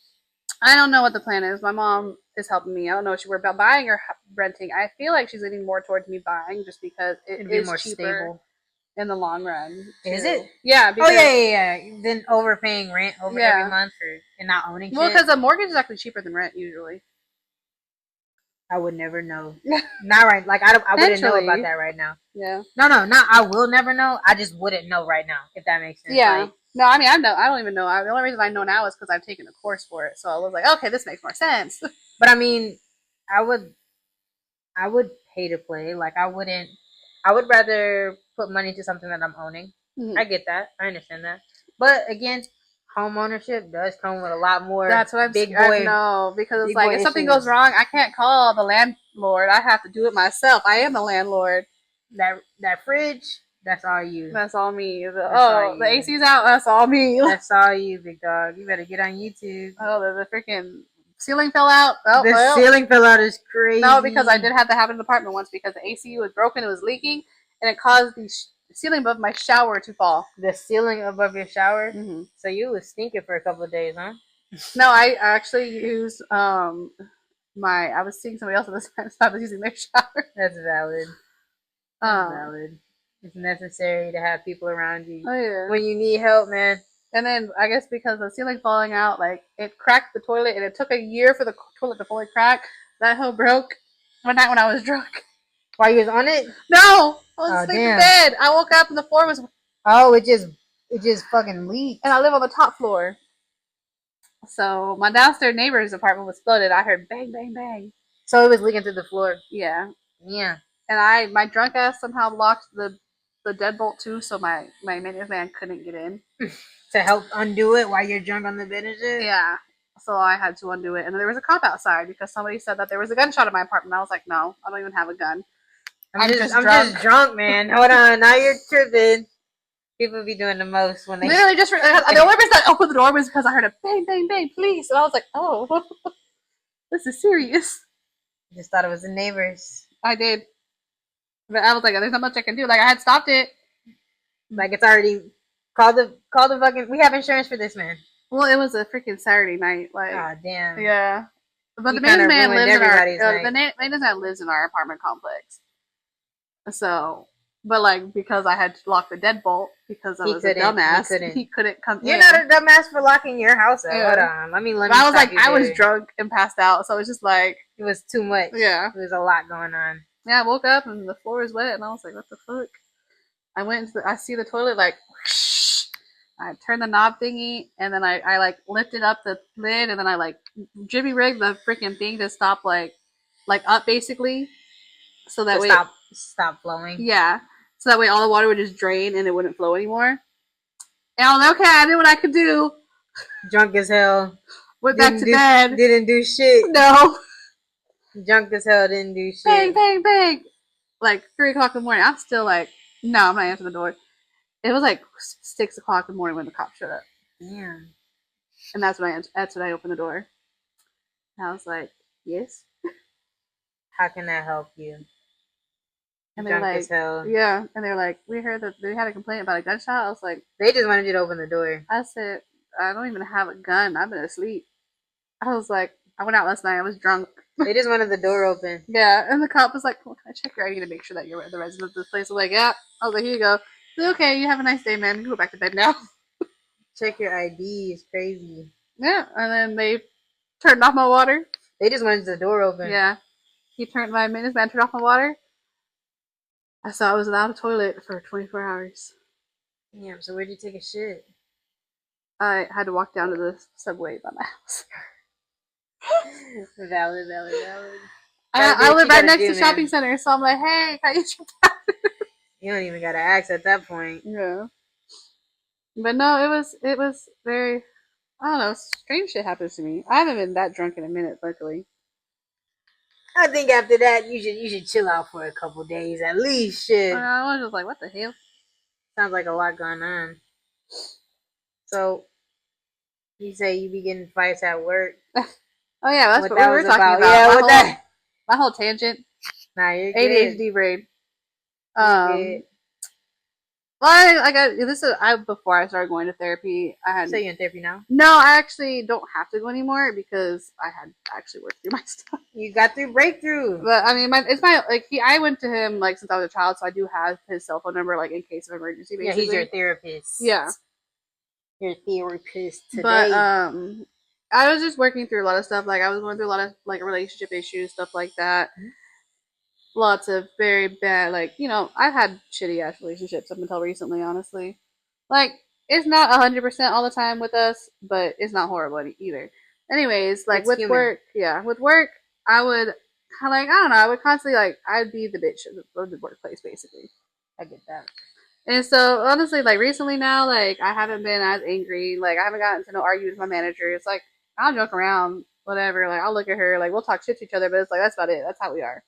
I don't know what the plan is. My mom is helping me. I don't know if she were about buying or renting. I feel like she's leaning more towards me buying just because it It'd be is more cheaper stable. in the long run Is too. it? Yeah, Oh because yeah. Then overpaying rent over every yeah, month and not owning well, shit. because a mortgage is actually cheaper than rent usually. I would never know. Not right. Like I wouldn't know about Potentially, that right now. yeah, No, no, not I will never know. I just wouldn't know right now if that makes sense. yeah. Like, No, I mean I know. I don't even know. The only reason I know now is because I've taken a course for it. So I was like, okay, this makes more sense. but I mean, I would I would pay to play. Like I wouldn't. I would rather put money to something that I'm owning. I get that. I understand that. But again, home ownership does come with a lot more That's what I'm big scared. I boy know because it's big like boy if something goes issues. wrong, I can't call the landlord. I have to do it myself. I am the landlord. That fridge, that's all you. That's all me. That's all The you. AC's out. That's all me. That's all you, big dog. You better get on YouTube. Oh, the freaking ceiling fell out. Oh, The well. ceiling fell out is No, because I crazy. did have that happen in the apartment once because the AC was broken. It was leaking, and it caused the ceiling above my shower to fall. The ceiling above your shower. Mm-hmm. So you was stinking for a couple of days, huh? No, I actually used my. I was seeing somebody else at the time, so I was using their shower. That's valid. That's Um. valid. It's necessary to have people around you Oh yeah. when you need help, man. And then I guess because the ceiling falling out, like it cracked the toilet, and it took a year for the toilet to fully crack. That hoe broke one night when I was drunk. While you was on it? No, I was Oh asleep in damn. bed. I woke up and the floor was, Oh, it just fucking leaked. and I live on the top floor. So my downstairs neighbor's apartment was flooded. I heard bang, bang, bang. So it was leaking through the floor. Yeah, Yeah. and my drunk ass somehow blocked the deadbolt too, so my maintenance man couldn't get in. To help undo it while you're drunk on the bed and shit. Yeah, so I had to undo it, and then there was a cop outside because somebody said that there was a gunshot in my apartment. I was like, no, I don't even have a gun. I'm Drunk. just drunk, man. Hold on, now you're tripping. People be doing the most when they Literally, just the only reason I opened the door was because I heard a bang, bang, bang, police, and I was like, oh, this is serious. just thought it was the neighbors. I did, but I was like, there's not much I can do. Like I had stopped it. Like it's already call the fucking. We have insurance for this, man. Well, it was a freaking Saturday night. Like, Ah, damn. yeah. But You the kind maintenance of man ruined lives in our everybody's night. maintenance man lives in our apartment complex. So, but like because I had to lock the deadbolt because I was a dumbass, he couldn't come You're in. not a dumbass for locking your house up. Yeah. Hold on, let me. But I was like, I was there. drunk and passed out, so it was just like, It was too much. yeah, There was a lot going on. yeah. I woke up and the floor was wet, and I was like, what the fuck? I went into I see the toilet like. Whoosh. I turned the knob thingy, and then I like lifted up the lid, and then I like jimmy rigged the freaking thing to stop like up basically, so that To way stop flowing. yeah, so that way all the water would just drain and it wouldn't flow anymore. And I was like, okay, I knew what I could do. Drunk as hell. Went back to bed. Didn't do shit. No. Drunk as hell didn't do shit. Bang, bang, bang. Like 3 o'clock in the morning. I'm still like, no, I'm not answering the door. It was like 6 o'clock in the morning when the cop showed up. Damn. And that's when I opened the door. And I was like, yes. How can I help you? And they're Drunk like, as hell. yeah, and they're like, we heard that they had a complaint about a gunshot. I was like, They just wanted you to open the door. I said, I don't even have a gun. I've been asleep. I was like, I went out last night. I was drunk. They just wanted the door open. Yeah, and the cop was like, well, can I check your ID to make sure that you're the resident of this place? I was like, yeah. I was like, here you go. Like, okay, you have a nice day, man. You can go back to bed now. Check your ID is crazy. Yeah, and then they turned off my water. They just wanted the door open. Yeah, my maintenance man turned off my water. I saw I was without a toilet for 24 hours. Yeah, so where'd you take a shit? I had to walk down to the subway by my house. Valid, valid, valid. I live right next to shopping center, so I'm like, hey, can I use your bathroom? You don't even gotta ask at that point. Yeah. But no, it was very, I don't know, strange shit happens to me. I haven't been that drunk in a minute, luckily. I think after that you should chill out for a couple days at least. Shit. I was just like, what the hell? Sounds like a lot going on. So you say you be getting fights at work. Oh yeah, that's what we were talking about. Yeah, my whole tangent. Nah, you're ADHD good. brain. Good. Well, before I started going to therapy, I had. So you're in therapy now? No, I actually don't have to go anymore because I had actually worked through my stuff. You got through breakthrough. But I mean, I went to him like since I was a child, so I do have his cell phone number like in case of emergency. Basically. Yeah, he's your therapist. Yeah, your therapist today. But I was just working through a lot of stuff. Like I was going through a lot of like relationship issues, stuff like that. Mm-hmm. Lots of very bad, like, you know, I've had shitty ass relationships up until recently, honestly. Like, it's not 100% all the time with us, but it's not horrible either. Anyways, like, with work, I would kind of like, I don't know, I would constantly, like, I'd be the bitch of the workplace, basically. I get that. And so, honestly, like, recently now, like, I haven't been as angry. Like, I haven't gotten into no arguments with my manager. It's like, I'll joke around, whatever. Like, I'll look at her, like, we'll talk shit to each other, but it's like, that's about it. That's how we are.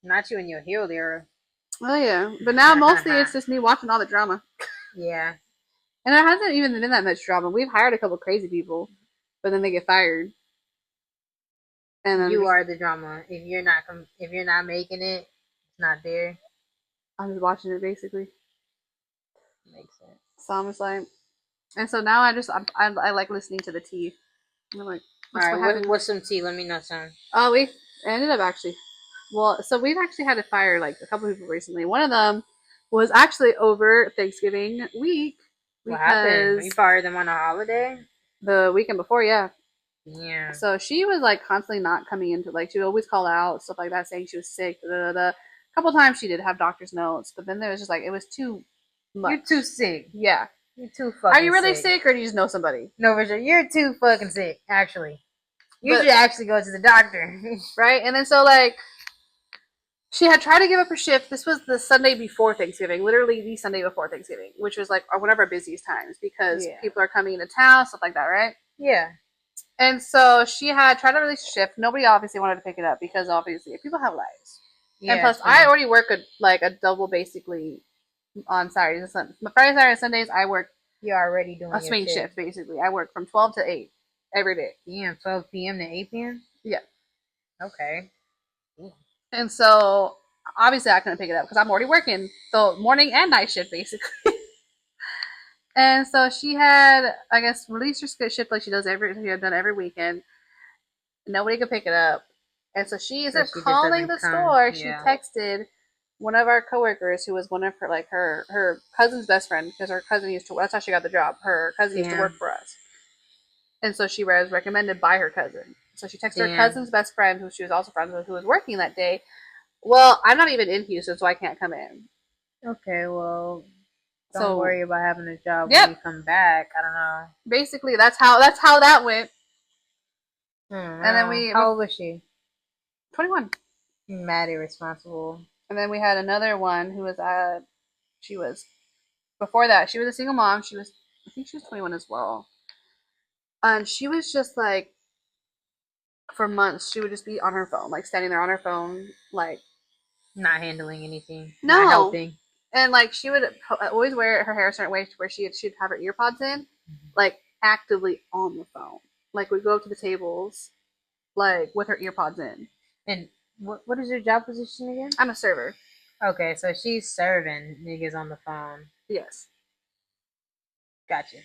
Not you in your healed era. Oh yeah, but now mostly it's just me watching all the drama. Yeah. And there hasn't even been that much drama. We've hired a couple crazy people, but then they get fired. And then you are the drama. If you're not making it, it's not there. I'm just watching it basically. Makes sense. So I'm just like, and so now I like listening to the tea. I'm like, all right, what's some tea? Let me know some. Oh, we ended up actually. Well, so we've actually had to fire like a couple of people recently. One of them was actually over Thanksgiving week. What happened? You fired them on a holiday? The weekend before, yeah. Yeah. So she was like constantly not coming into, like, she would always call out, stuff like that, saying she was sick. A couple times she did have doctor's notes, but then there was just like, it was too much. You're too sick. Yeah. You're too fucking sick. Are you really sick or do you just know somebody? No, for sure. You're too fucking sick, actually. You should actually go to the doctor. Right? And then so like, she had tried to give up her shift. This was the Sunday before Thanksgiving, literally the Sunday before Thanksgiving, which was like one of our busiest times because people are coming into town, stuff like that, right? Yeah. And so she had tried to release a shift. Nobody obviously wanted to pick it up because obviously people have lives. Yeah, and plus, I already work a double basically on Saturdays and Sundays. Friday, Saturday, and Sundays, I work. You're already doing a swing shift basically. I work from 12 to 8 every day. Yeah, 12 p.m. to 8 p.m. Yeah. Okay. Ooh. And so, obviously, I couldn't pick it up because I'm already working. So, morning and night shift, basically. And so, she had, I guess, released her shift like she had done every weekend. Nobody could pick it up. And so, instead of calling the store, she texted one of our coworkers who was one of her, like, her cousin's best friend, because her cousin that's how she got the job. Her cousin used to work for us. And so, she was recommended by her cousin. So she texted her cousin's best friend, who she was also friends with, who was working that day. Well, I'm not even in Houston, so I can't come in. Okay, well, don't worry about having a job when you come back. I don't know. Basically, that's how that went. And then how old was she? 21. Mad irresponsible. And then we had another one who was she was before that. She was a single mom. I think she was 21 as well. And she was just like, for months, she would just be on her phone, like standing there on her phone, like not handling anything, not helping. And like she would always wear her hair a certain way to where she'd have her ear pods in, like actively on the phone. Like we'd go up to the tables, like with her ear pods in. And what is your job position again? I'm a server. Okay, so she's serving niggas on the phone. Yes. Gotcha.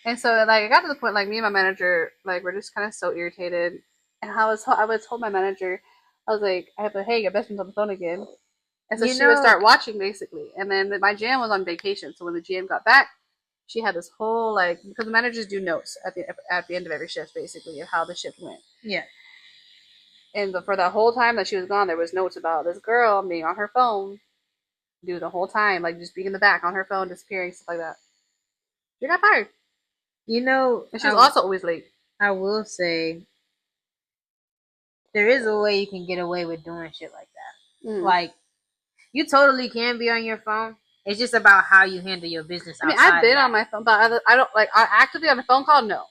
And so like it got to the point like me and my manager like we're just kind of so irritated. And I was told my manager, I was like, I have a hey, your best friend's on the phone again. And so You she would know, start watching basically. And then my GM was on vacation, so when the GM got back, she had this whole like because the managers do notes at the end of every shift basically of how the shift went. yeah. And for the whole time that she was gone, there was notes about this girl being on her phone, do the whole time like just being in the back on her phone, disappearing, stuff like that. She got fired, You know, and she was also always late. I will say there is a way you can get away with doing shit like that. Mm. Like you totally can be on your phone. It's just about how you handle your business I mean, outside I've been of that. on my phone, but I don't like actively on a phone call. No,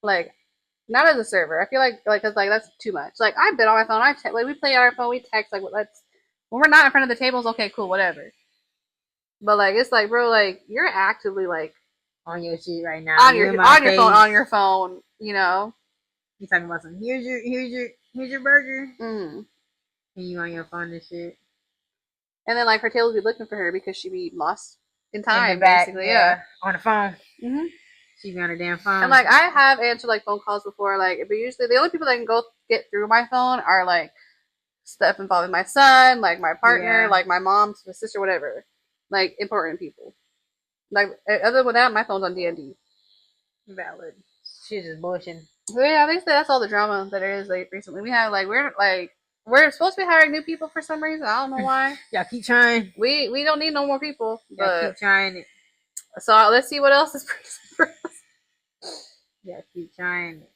like not as a server. I feel like cause like that's too much. Like I've been on my phone. Like we play on our phone. We text like let's when we're not in front of the tables. Okay, cool, whatever. But like it's like bro, like you're actively like On your shit right now. on You in your my face. on your phone. You know. You talking about some here's your burger. Mm. And you on your phone and shit. And then like her tail would be looking for her because she'd be lost in In time, the back, basically. Yeah. on the phone. Mm-hmm. She be on her damn phone. And like I have answered like phone calls before, like but usually the only people that can go get through my phone are like stuff involving my son, like my partner, Yeah. like my mom's sister, whatever, like important people. Like other than that, my phone's on DND. Valid. She's just bullshitting. So yeah, I think that's all the drama that there is like recently. We have we're supposed to be hiring new people for some reason. I don't know why. Y'all keep trying. We don't need no more people. Y'all keep trying it. So let's see what else is for us. Y'all keep trying it.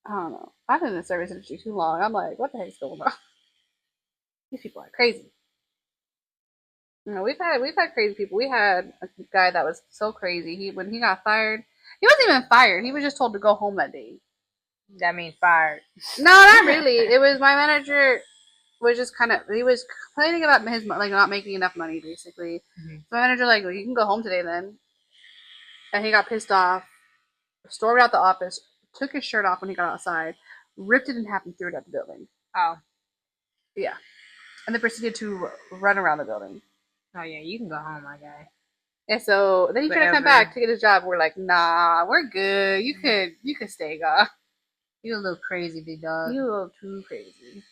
I don't know. I've been in the service industry too long. I'm like, what the heck's going on? These people are crazy. You know, we've had crazy people. We had a guy that was so crazy. When he got fired, he wasn't even fired. He was just told to go home that day. That means fired. No, not really. It was my manager was just kind of he was complaining about his like not making enough money basically. Mm-hmm. So my manager like, well, you can go home today then, and he got pissed off, stormed out the office, took his shirt off when he got outside, ripped it in half and threw it at the building. Oh. Yeah, and then proceeded to run around the building. Oh yeah, you can go home, my guy. And so then he tried to come back to get his job. We're like, nah, we're good. You could stay, guy. You a little crazy, big dog. You a little too crazy.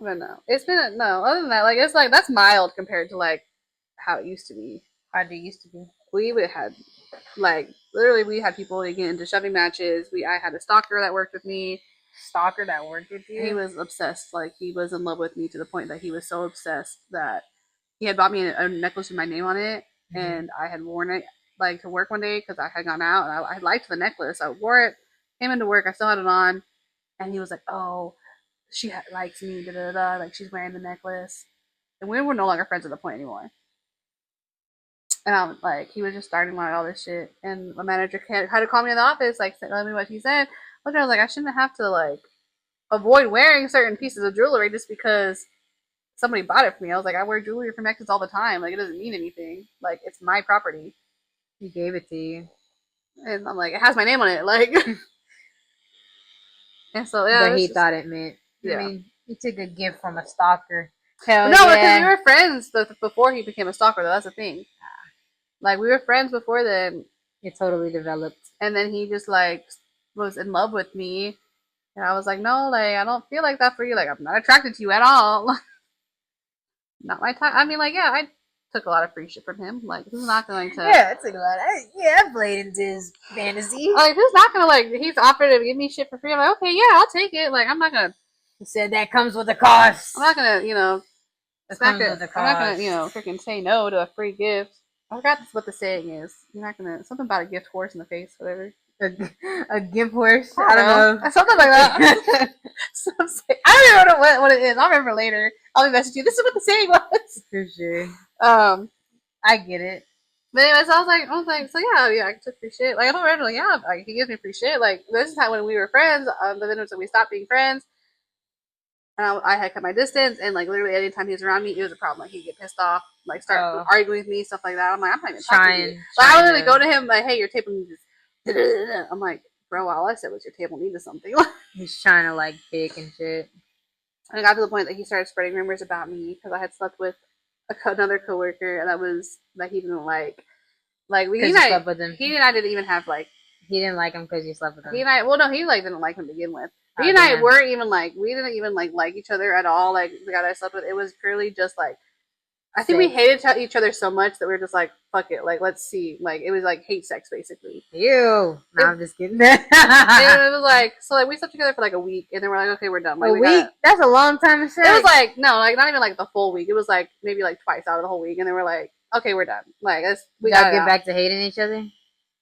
But no, it's been no. Other than that, like it's like that's mild compared to like how it used to be. How it used to be. We would have had like literally we had people get into shoving matches. I had a stalker that worked with me. Stalker that worked with you. He was obsessed. Like he was in love with me to the point that he was so obsessed that he had bought me a necklace with my name on it, and I had worn it like to work one day because I had gone out and I liked the necklace. I wore it, came into work, I still had it on, and he was like, "Oh, she likes me, da da da, like she's wearing the necklace," and we were no longer friends at the point anymore. And I was like, he was just starting like all this shit, and my manager had to call me in the office, like tell me what he said. Look, I was like, I shouldn't have to like avoid wearing certain pieces of jewelry just because somebody bought it for me. I was like, I wear jewelry from Exes all the time. Like, it doesn't mean anything. Like, it's my property. He gave it to you. And I'm like, it has my name on it. Like, and so, yeah. But he thought it meant. Yeah. I mean, he took a gift from a stalker. Hell no, yeah. because we were friends before he became a stalker, though. That's the thing. Like, we were friends before then. It totally developed. And then he just, like, was in love with me. And I was like, no, like, I don't feel like that for you. Like, I'm not attracted to you at all. Not my type. I mean, like, yeah, I took a lot of free shit from him. Like, who's not going to? Yeah, I took a lot. I played into his fantasy. Like, who's not gonna like? He's offered to give me shit for free. I'm like, okay, yeah, I'll take it. Like, I'm not gonna. He said that comes with a cost. I'm not gonna, you know, Comes with a cost. I'm not gonna, you know, freaking say no to a free gift. I forgot what the saying is. You're not gonna something about a gift horse in the face, whatever. A gift horse. I don't know. Something like that. I don't even know what it is. I'll remember later. I'll be messaging you. This is what the saying was. For sure. I get it. But anyways, I was like, so yeah, I took free shit. Like I told Randall, like, yeah, like, he gives me free shit. Like this is how when we were friends. But then we stopped being friends. And I had cut my distance, and like literally anytime he was around me, it was a problem. Like he'd get pissed off, like start arguing with me, stuff like that. I'm like, I'm not even talking to you. Like I would literally go to him like, hey, your table needs this. I'm like, bro, all I said was your table needed something. He's trying to like pick and shit. And it got to the point that he started spreading rumors about me because I had slept with another coworker that he didn't like. Like Because you slept with him. he and I didn't even have like He didn't like him because you slept with him. he and I. Well, no, he like didn't like him to begin with. Oh, He and I damn. weren't even like we didn't even like each other at all. Like the guy that I slept with, it was purely just like I think we hated each other so much that we were just like, fuck it, like let's see. Like it was like hate sex basically. Ew. No, I'm just kidding. It was like so like we slept together for like a week and then we're like, okay, we're done. Like, a week? That's a long time to say. It was like no, like not even like the full week. It was like maybe like twice out of the whole week, and then we're like, okay, we're done. Like we gotta get back to hating each other.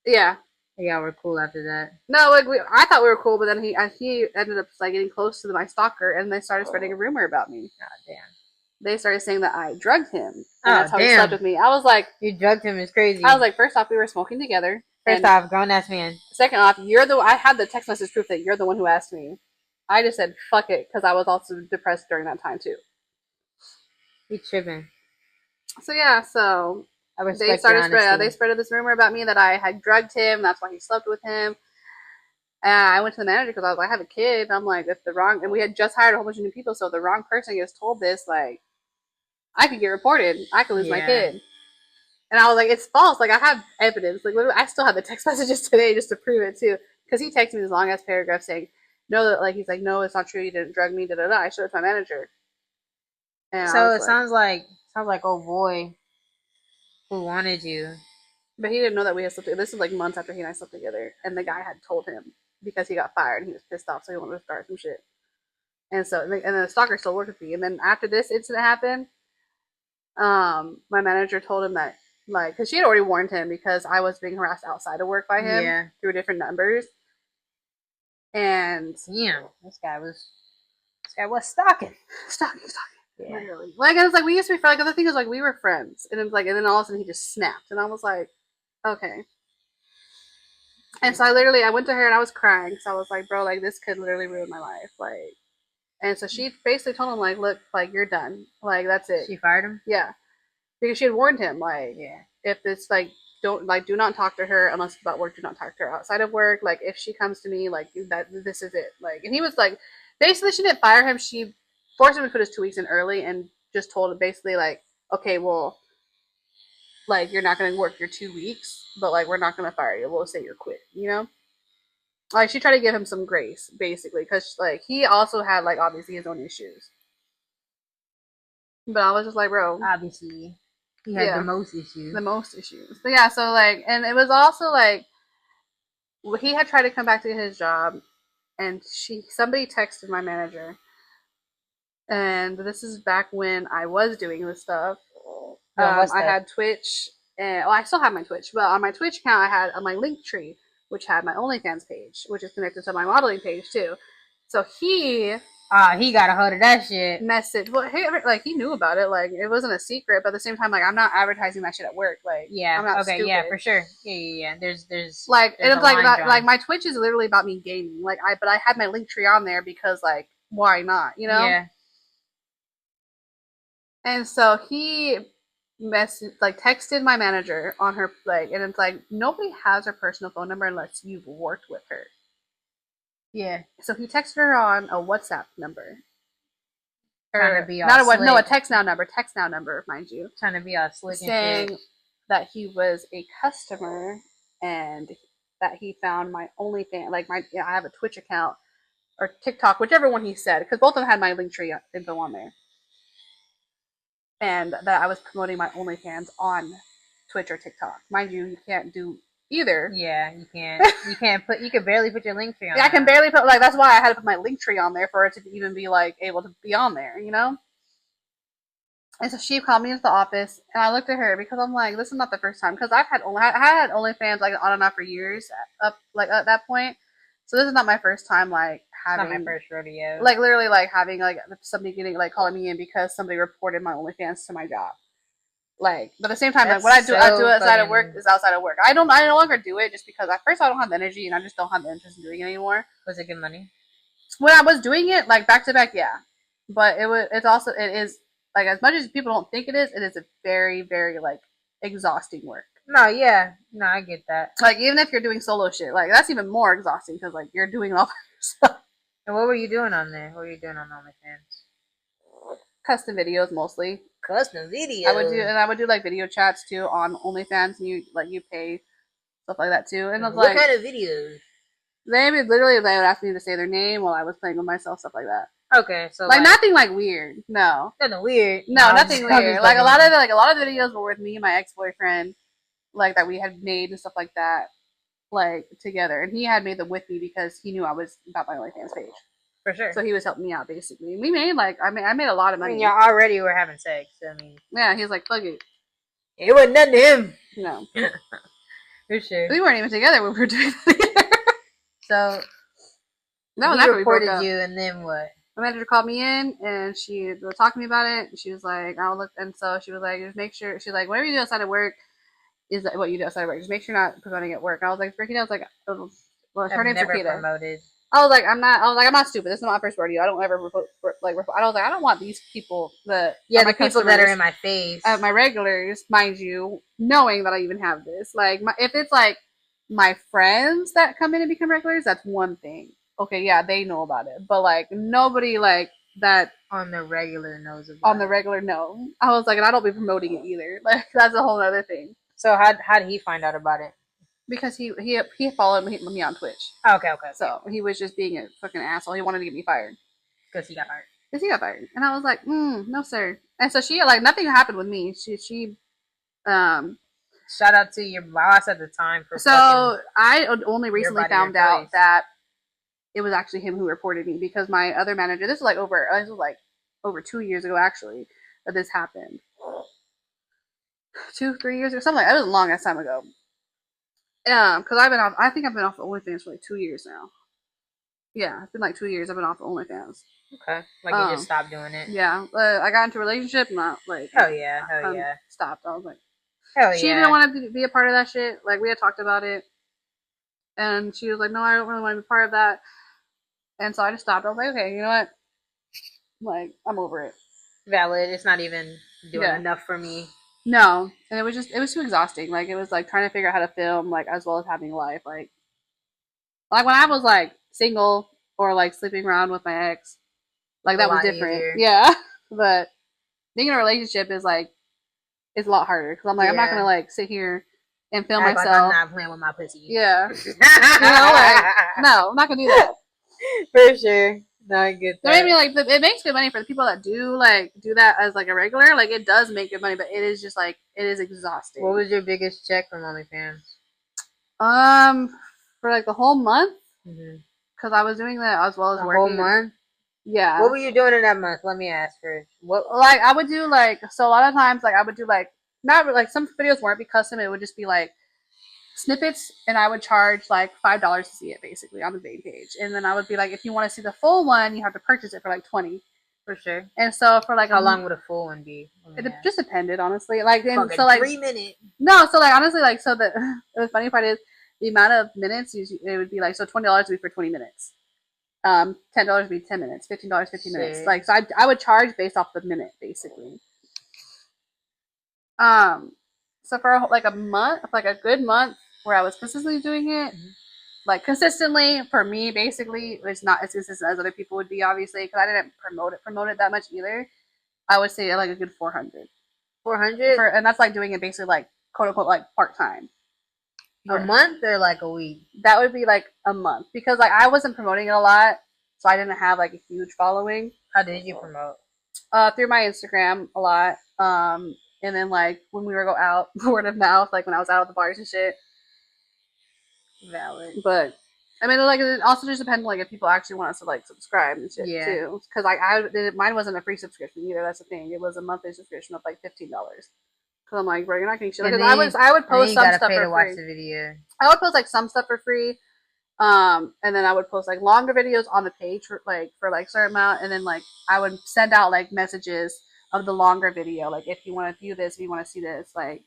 Yeah. Yeah, we're cool after that. No, like I thought we were cool, but then he ended up like getting close to my stalker, and they started spreading a rumor about me. God damn. They started saying that I drugged him, and that's how he slept with me. I was like, you drugged him is crazy. I was like, first off, we were smoking together. First off, grown ass man. Second off, I had the text message proof that you're the one who asked me. I just said fuck it because I was also depressed during that time too. You tripping? So yeah, they spread this rumor about me that I had drugged him. That's why he slept with him. And I went to the manager because I was like, I have a kid. I'm like, and we had just hired a whole bunch of new people, so if the wrong person gets told this, like, I could get reported. I could lose my kid. And I was like, it's false. Like, I have evidence. Like, literally, I still have the text messages today just to prove it too. Because he texted me this long ass paragraph saying, no, like he's like, no, it's not true. You didn't drug me. Da da da. I showed it to my manager. And so it sounds like oh boy, who wanted you. But he didn't know that we had slept together. This was like months after he and I slept together. And the guy had told him because he got fired and he was pissed off, so he wanted to start some shit. And the stalker still worked with me. And then after this incident happened, my manager told him that because she had already warned him because I was being harassed outside of work by him through different numbers. And this guy was stalking. Yeah. Literally. Like, it was like we used to be friends. Like, the thing is, like, we were friends, and it was like, and then all of a sudden he just snapped, and I was like, okay. And so I went to her and I was crying. So I was like, bro, like this could literally ruin my life. Like, and so she basically told him like, look, like you're done. Like that's it. She fired him? Yeah. Because she had warned him, like, if it's like do not talk to her unless it's about work, do not talk to her outside of work. Like if she comes to me, like this is it. Like, and he was like, basically she didn't fire him. She forced him to put his 2 weeks in early and just told him basically like, okay, well, like you're not going to work your 2 weeks, but like we're not going to fire you. We'll say you're quit, you know? Like she tried to give him some grace, basically, because like he also had like obviously his own issues. But I was just like, bro, obviously he had the most issues. The most issues. But yeah, so like, and it was also like he had tried to come back to his job, and somebody texted my manager, and this is back when I was doing this stuff. I had Twitch, and I still have my Twitch, but on my Twitch account, I had on my link tree, which had my OnlyFans page, which is connected to my modeling page too. So he got a hold of that shit. Message. Well, like he knew about it. Like it wasn't a secret, but at the same time, like I'm not advertising that shit at work. Like I'm not stupid. Yeah, for sure. Yeah. There's like and it's like my Twitch is literally about me gaming. Like but I had my link tree on there because like why not? You know? Yeah. And so he texted my manager on her and it's like nobody has her personal phone number unless you've worked with her. Yeah. So he texted her on a WhatsApp number. A text now number, mind you. Trying to be all slick saying that he was a customer and that he found my OnlyFans, I have a Twitch account or TikTok, whichever one he said, because both of them had my Linktree info on there. And that I was promoting my OnlyFans on Twitch or TikTok. Mind you, you can't do either. Yeah, you can't. You can barely put your Linktree on. Yeah, I can barely put that's why I had to put my Linktree on there for it to even be able to be on there, you know? And so she called me into the office, and I looked at her because I'm like, this is not the first time because I had OnlyFans on and off for years up at that point. So this is not my first time having not my first rodeo. Literally having somebody calling me in because somebody reported my OnlyFans to my job. But at the same time, what I do outside of work is outside of work. I no longer do it just because at first I don't have the energy and I just don't have the interest in doing it anymore. Was it good money? When I was doing it back to back, yeah, but it is. As much as people don't think it is a very, very, exhausting work. No, yeah. No, I get that. Even if you're doing solo shit, that's even more exhausting because, you're doing all stuff. And what were you doing on there? What were you doing on OnlyFans? custom videos mostly. Custom videos. I would do like video chats too on OnlyFans, and you pay stuff like that too. And I was What like, kind of videos? they would ask me to say their name while I was playing with myself, stuff like that. Okay, so like nothing like weird. No, nothing weird. no, nothing weird. Like a lot of the videos were with me and my ex boyfriend, like that we had made and stuff like that, like together. And he had made them with me because he knew I was about my OnlyFans page. For sure. So he was helping me out basically. We made I made a lot of money. I mean, y'all already were having sex. I mean, yeah, he was like, fuck it. It wasn't nothing to him. No. For sure. We weren't even together when we were doing that. So that was he after reported we broke up. you, and then what? My manager called me in, and she was talking to me about it. And she was like, "I'll look," and so she was like, "Just make sure." She's like, "Whatever you do outside of work is what you do outside of work. Just make sure you're not promoting at work." And I was like, "Freaking!" I was like, "Oh, well, her name's Rakita." Promoted. I was like, "I'm not stupid. This is not my first rodeo. I don't ever I was like, I don't want these people the people that are in my face, my regulars, mind you, knowing that I even have this. Like, if it's like my friends that come in and become regulars, that's one thing. Okay, yeah, they know about it, but like nobody like that on the regular knows about on the regular no. I was like, and I don't be promoting it either. Like that's a whole other thing. So how did he find out about it? Because he followed me on Twitch. Okay. So he was just being a fucking asshole. He wanted to get me fired. Because he got fired. And I was like, no sir. And so she like nothing happened with me. She shout out to your boss at the time for. So I only recently found out that it was actually him who reported me because my other manager. This was over 2 years ago actually that this happened. 2-3 years or something like that. It was a long ass time ago. Because I think I've been off the OnlyFans for like 2 years now. Yeah, it's been like 2 years I've been off the OnlyFans. Okay. Like you just stopped doing it. Yeah. I got into a relationship and hell yeah. Stopped. I was like, hell she didn't want to be a part of that shit. Like we had talked about it. And she was like, no, I don't really want to be part of that. And so I just stopped. I was like, okay, you know what? Like, I'm over it. Valid. It's not even doing enough for me. No. And it was too exhausting. Like, it was like trying to figure out how to film, like, as well as having a life. Like when I was like single or like sleeping around with my ex, like that was different. Easier. Yeah. But being in a relationship is like, it's a lot harder. Because I'm like, I'm not going to like sit here and film myself. Like I'm not playing with my pussy. Yeah. You know, like, no, I'm not going to do that. For sure. No, I get that. I mean, like, it makes good money for the people that do that as like a regular. Like, it does make good money, but it is just like it is exhausting. What was your biggest check from OnlyFans? For like the whole month, because I was doing that as well as working. Whole month. Yeah. What were you doing in that month? Let me ask first. What? Like, I would do like so a lot of times like I would do like not like some videos won't be custom. It would just be like snippets, and I would charge like $5 to see it basically on the main page, and then I would be like, if you want to see the full one, you have to purchase it for like $20. For sure. And so for like how long would a full one be? It just depended, honestly. Like and so like 3 minutes. No, so like honestly, like so the funny part is the amount of minutes it would be like so $20 would be for 20 minutes. $10 would be 10 minutes, $15, 15 minutes. Like so I would charge based off the minute basically. So for like a month, like a good month where I was consistently doing it, like consistently for me, basically, it's not as consistent as other people would be, obviously, because I didn't promote it that much either. I would say like a good 400. 400? And that's like doing it basically like quote unquote like part time. A month or like a week? That would be like a month because like I wasn't promoting it a lot, so I didn't have like a huge following. How did you promote? Through my Instagram a lot. And then like when we would go out, word of mouth, like when I was out at the bars and shit. Valid. But I mean, like it also just depends, like if people actually want us to like subscribe and shit too. Because like mine wasn't a free subscription either. That's the thing. It was a monthly subscription of like $15. Because I'm like, bro, you're not getting shit. Because I would post some stuff for free. The video. I would post like some stuff for free. And then I would post like longer videos on the page for like certain amount, and then like I would send out like messages of the longer video, like if you want to view this, if you want to see this, like.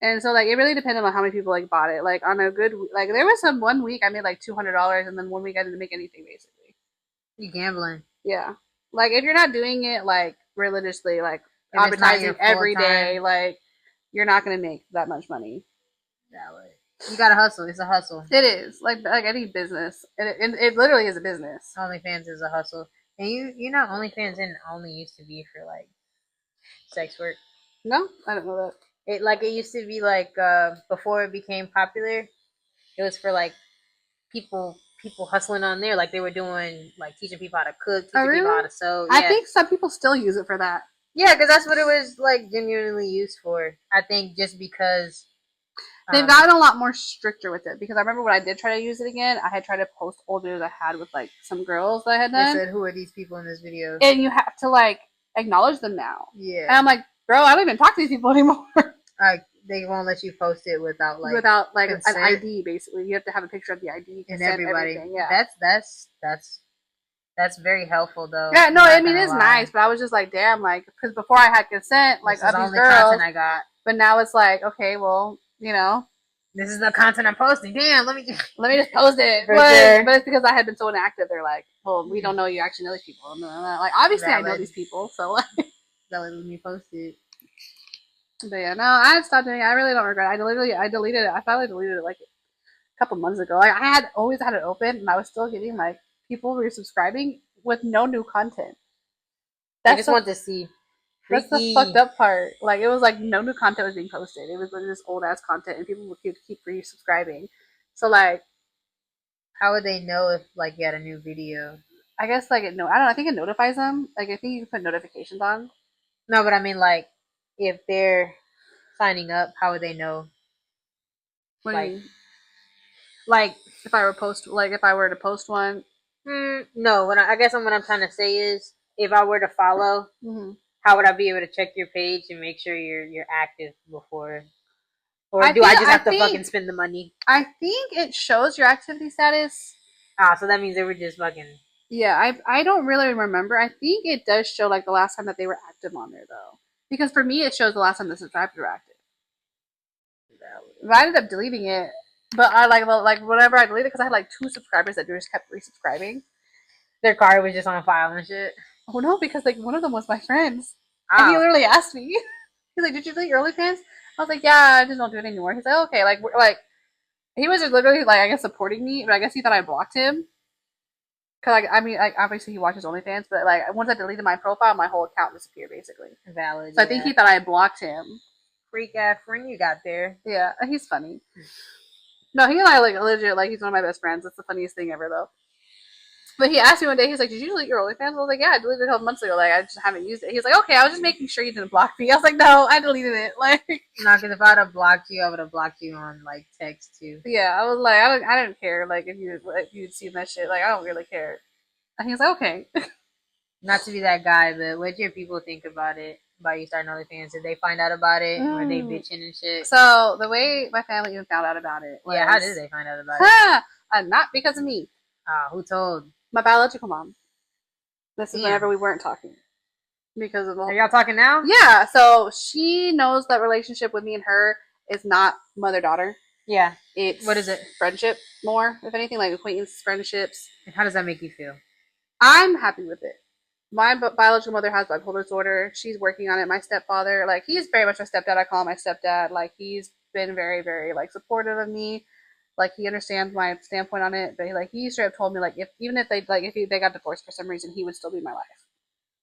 And so like it really depended on how many people like bought it. Like on a good like there was some one week I made like $200, and then one week I didn't make anything basically. You gambling? Yeah. Like if you're not doing it like religiously, like advertising every day, like you're not gonna make that much money. Valid. You gotta hustle. It's a hustle. It is like any business. It literally is a business. OnlyFans is a hustle. And you know OnlyFans didn't only used to be for like sex work. No, I don't know that. It used to be like before it became popular, it was for like people hustling on there, like they were doing like teaching people how to cook, Oh, teaching people how really? to sew. I Yeah, think some people still use it for that. yeah, because that's what it was like genuinely used for. I think just because They've gotten a lot more stricter with it because I remember when I did try to use it again, I had tried to post old videos I had with like some girls that I had they done, said, "Who are these people in this video?" and you have to like acknowledge them now. Yeah, And I'm like, bro, I don't even talk to these people anymore. like they won't let you post it without like Without like consent. an ID, basically, you have to have a picture of the ID, And consent, everybody. everything. Yeah, That's very helpful though. yeah. No, I'm I not mean gonna it's lie. nice, but I was just like, damn, like because before I had consent, like This is of the these only girls, content I got. but now it's like, okay, well, This is the content I'm posting. Damn, let me let me just post it. For sure. But it's because I had been so inactive. They're like, well, we don't know you actually know these people. And I'm like, obviously, I know Valid. these people. So, like, Let me post it. but yeah, no, I stopped doing it. I really don't regret it. I deleted it. I finally deleted it like a couple months ago. Like, I had always had it open, and I was still getting like people resubscribing with no new content. I That's just the want to see. that's the Freaky. fucked up part. Like, it was like no new content was being posted. It was like this old ass content, and people would keep resubscribing. So like, How would they know if like you had a new video? I guess like no, I don't know. I think it notifies them. Like, I think you can put notifications on. No, but I mean like if they're signing up, how would they know? What do you Like mean? like If I were to post one. no. I guess what I'm trying to say is if I were to follow, Mm-hmm. how would I be able to check your page and make sure you're active before? Or do I just I have to fucking think spend the money? it shows your activity status. Ah, so that means they were just fucking. Yeah, I don't really remember. I think it does show like the last time that they were active on there though, because for me it shows the last time the subscribers were active. But I ended up deleting it, but I like whenever I deleted it because I had like 2 subscribers that just kept resubscribing. Their card was just on file and shit. Oh no, because like one of them was my friends, and he Oh, literally asked me. He's like, "Did you delete your OnlyFans?" I was like, "Yeah, I just don't do it anymore." He's like, "Okay," like he was just literally like I guess supporting me, but I guess he thought I blocked him. Cause like I mean like obviously he watches OnlyFans, but like once I deleted my profile, my whole account disappeared basically. valid. So I Yeah. think he thought I blocked him. Freak ass friend you got there. Yeah, he's funny. No, he and I like legit like he's one of my best friends. That's the funniest thing ever though. But he asked me one day, he's like, "Did you delete your OnlyFans?" I was like, "Yeah, I deleted it a couple months ago. Like I just haven't used it." He's like, "Okay, I was just making sure you didn't block me." I was like, "No, I deleted it." Like, Not because if I'd have blocked you, I would have blocked you on like text too. yeah, I was like, I don't care. Like if you'd seen that shit, like I don't really care. And he was like, "Okay." Not to be that guy, but what your people think about it? About you starting OnlyFans? Did they find out about it? Were they bitching and shit? So the way my family even found out about it was, Yeah, how did they find out about it? not because of me. Who told? My biological mom. This is Damn. whenever we weren't talking because of the Are y'all talking now? yeah. So she knows that relationship with me and her is not mother daughter. Yeah. It's What is it? Friendship more, if anything, like acquaintance, friendships. And how does that make you feel? I'm happy with it. My biological mother has bipolar disorder. She's working on it. My stepfather, like he's very much my stepdad. I call him my stepdad. Like he's been very, very like supportive of me. Like he understands my standpoint on it. But like he straight up told me like if even if they got divorced for some reason, he would still be my life.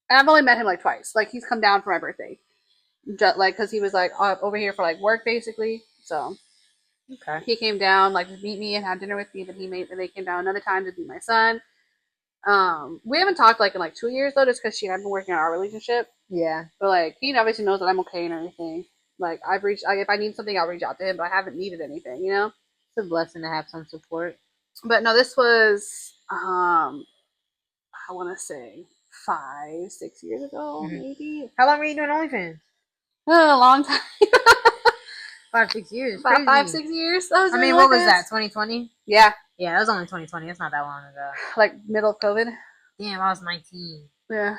And I've only met him like twice. Like he's come down for my birthday, just like because he was like over here for like work basically. So Okay. he came down like to meet me and had dinner with me. Then they came down another time to meet my son. We haven't talked like in like 2 years though, just because she had been working on our relationship. Yeah. But like he obviously knows that I'm okay and everything. Like I've reached, like, if I need something, I'll reach out to him. But I haven't needed anything, you know. It's a blessing to have some support. But no, this was I want to say 5, 6 years ago, maybe. How long were you doing OnlyFans? A long time. 5, 6 years. About Crazy. 5, 6 years. I mean, what was that? 2020? Yeah. Yeah, that was only 2020. That's not that long ago. Like middle of COVID. Damn, I was 19. Yeah.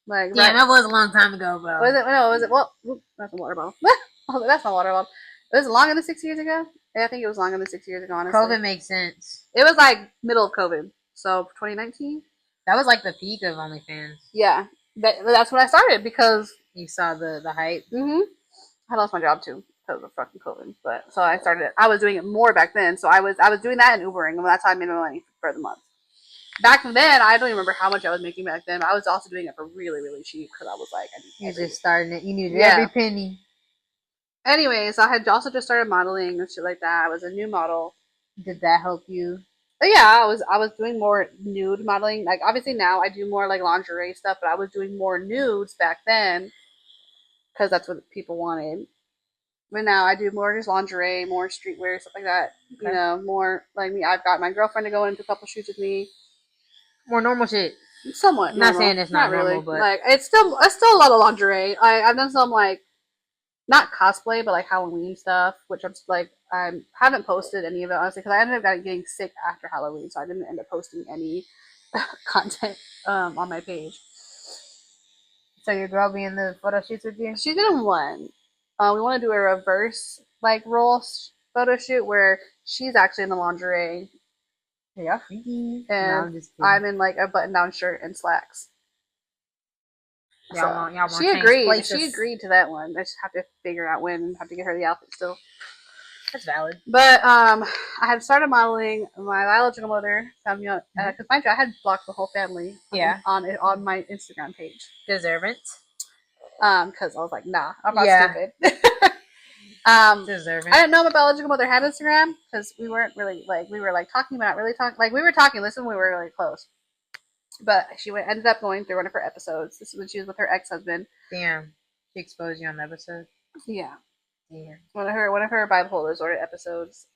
Like Damn, that was a long time ago, bro. Was it? No, was it? Well, that's a water bottle. Oh, that's not water bottle. Was it longer than 6 years ago? Yeah, I think it was longer than 6 years ago. Honestly, COVID makes sense. it was like middle of COVID, so 2019. That was like the peak of OnlyFans. Yeah, that's when I started because you saw the hype. I lost my job too because of fucking COVID. But so I started. I was doing it more back then. So I was doing that and Ubering, and that's how I made my money for the month. back then, I don't even remember how much I was making back then. But I was also doing it for really, really cheap because I was like, I You need just starting it. You needed yeah. every penny. Anyways, I had also just started modeling and shit like that. I was a new model. Did that help you? But yeah, I was doing more nude modeling. Like obviously now I do more like lingerie stuff, but I was doing more nudes back then because that's what people wanted. But now I do more just lingerie, more streetwear, stuff like that. Okay. You know, more like me. I've got my girlfriend to go into a couple shoots with me. More normal shit. Somewhat I'm not normal. saying it's not really. normal, but like it's still a lot of lingerie. I've done some like not cosplay, but like Halloween stuff, which I'm just like I haven't posted any of it honestly because I ended up getting sick after Halloween, so I didn't end up posting any content on my page. So your girl be in the photo shoots with you? She's in one. We want to do a reverse like role photo shoot where she's actually in the lingerie. Yeah, freaky. And no, I'm just kidding. I'm in like a button-down shirt and slacks. Y'all want she agreed. places. She agreed to that one. I just have to figure out when and have to get her the outfit still. That's valid. But I had started modeling. My biological mother found me because mind you, I had blocked the whole family. On my Instagram page. Deserving. Because I was like, nah, I'm not stupid. Deserving. I didn't know my biological mother had Instagram because we weren't really like we were like talking about really talking like we were talking. Listen, we were really close. But she ended up going through one of her episodes. This is when she was with her ex-husband. Damn, she exposed you on the episode. Yeah. Yeah. One of her bipolar disorder episodes.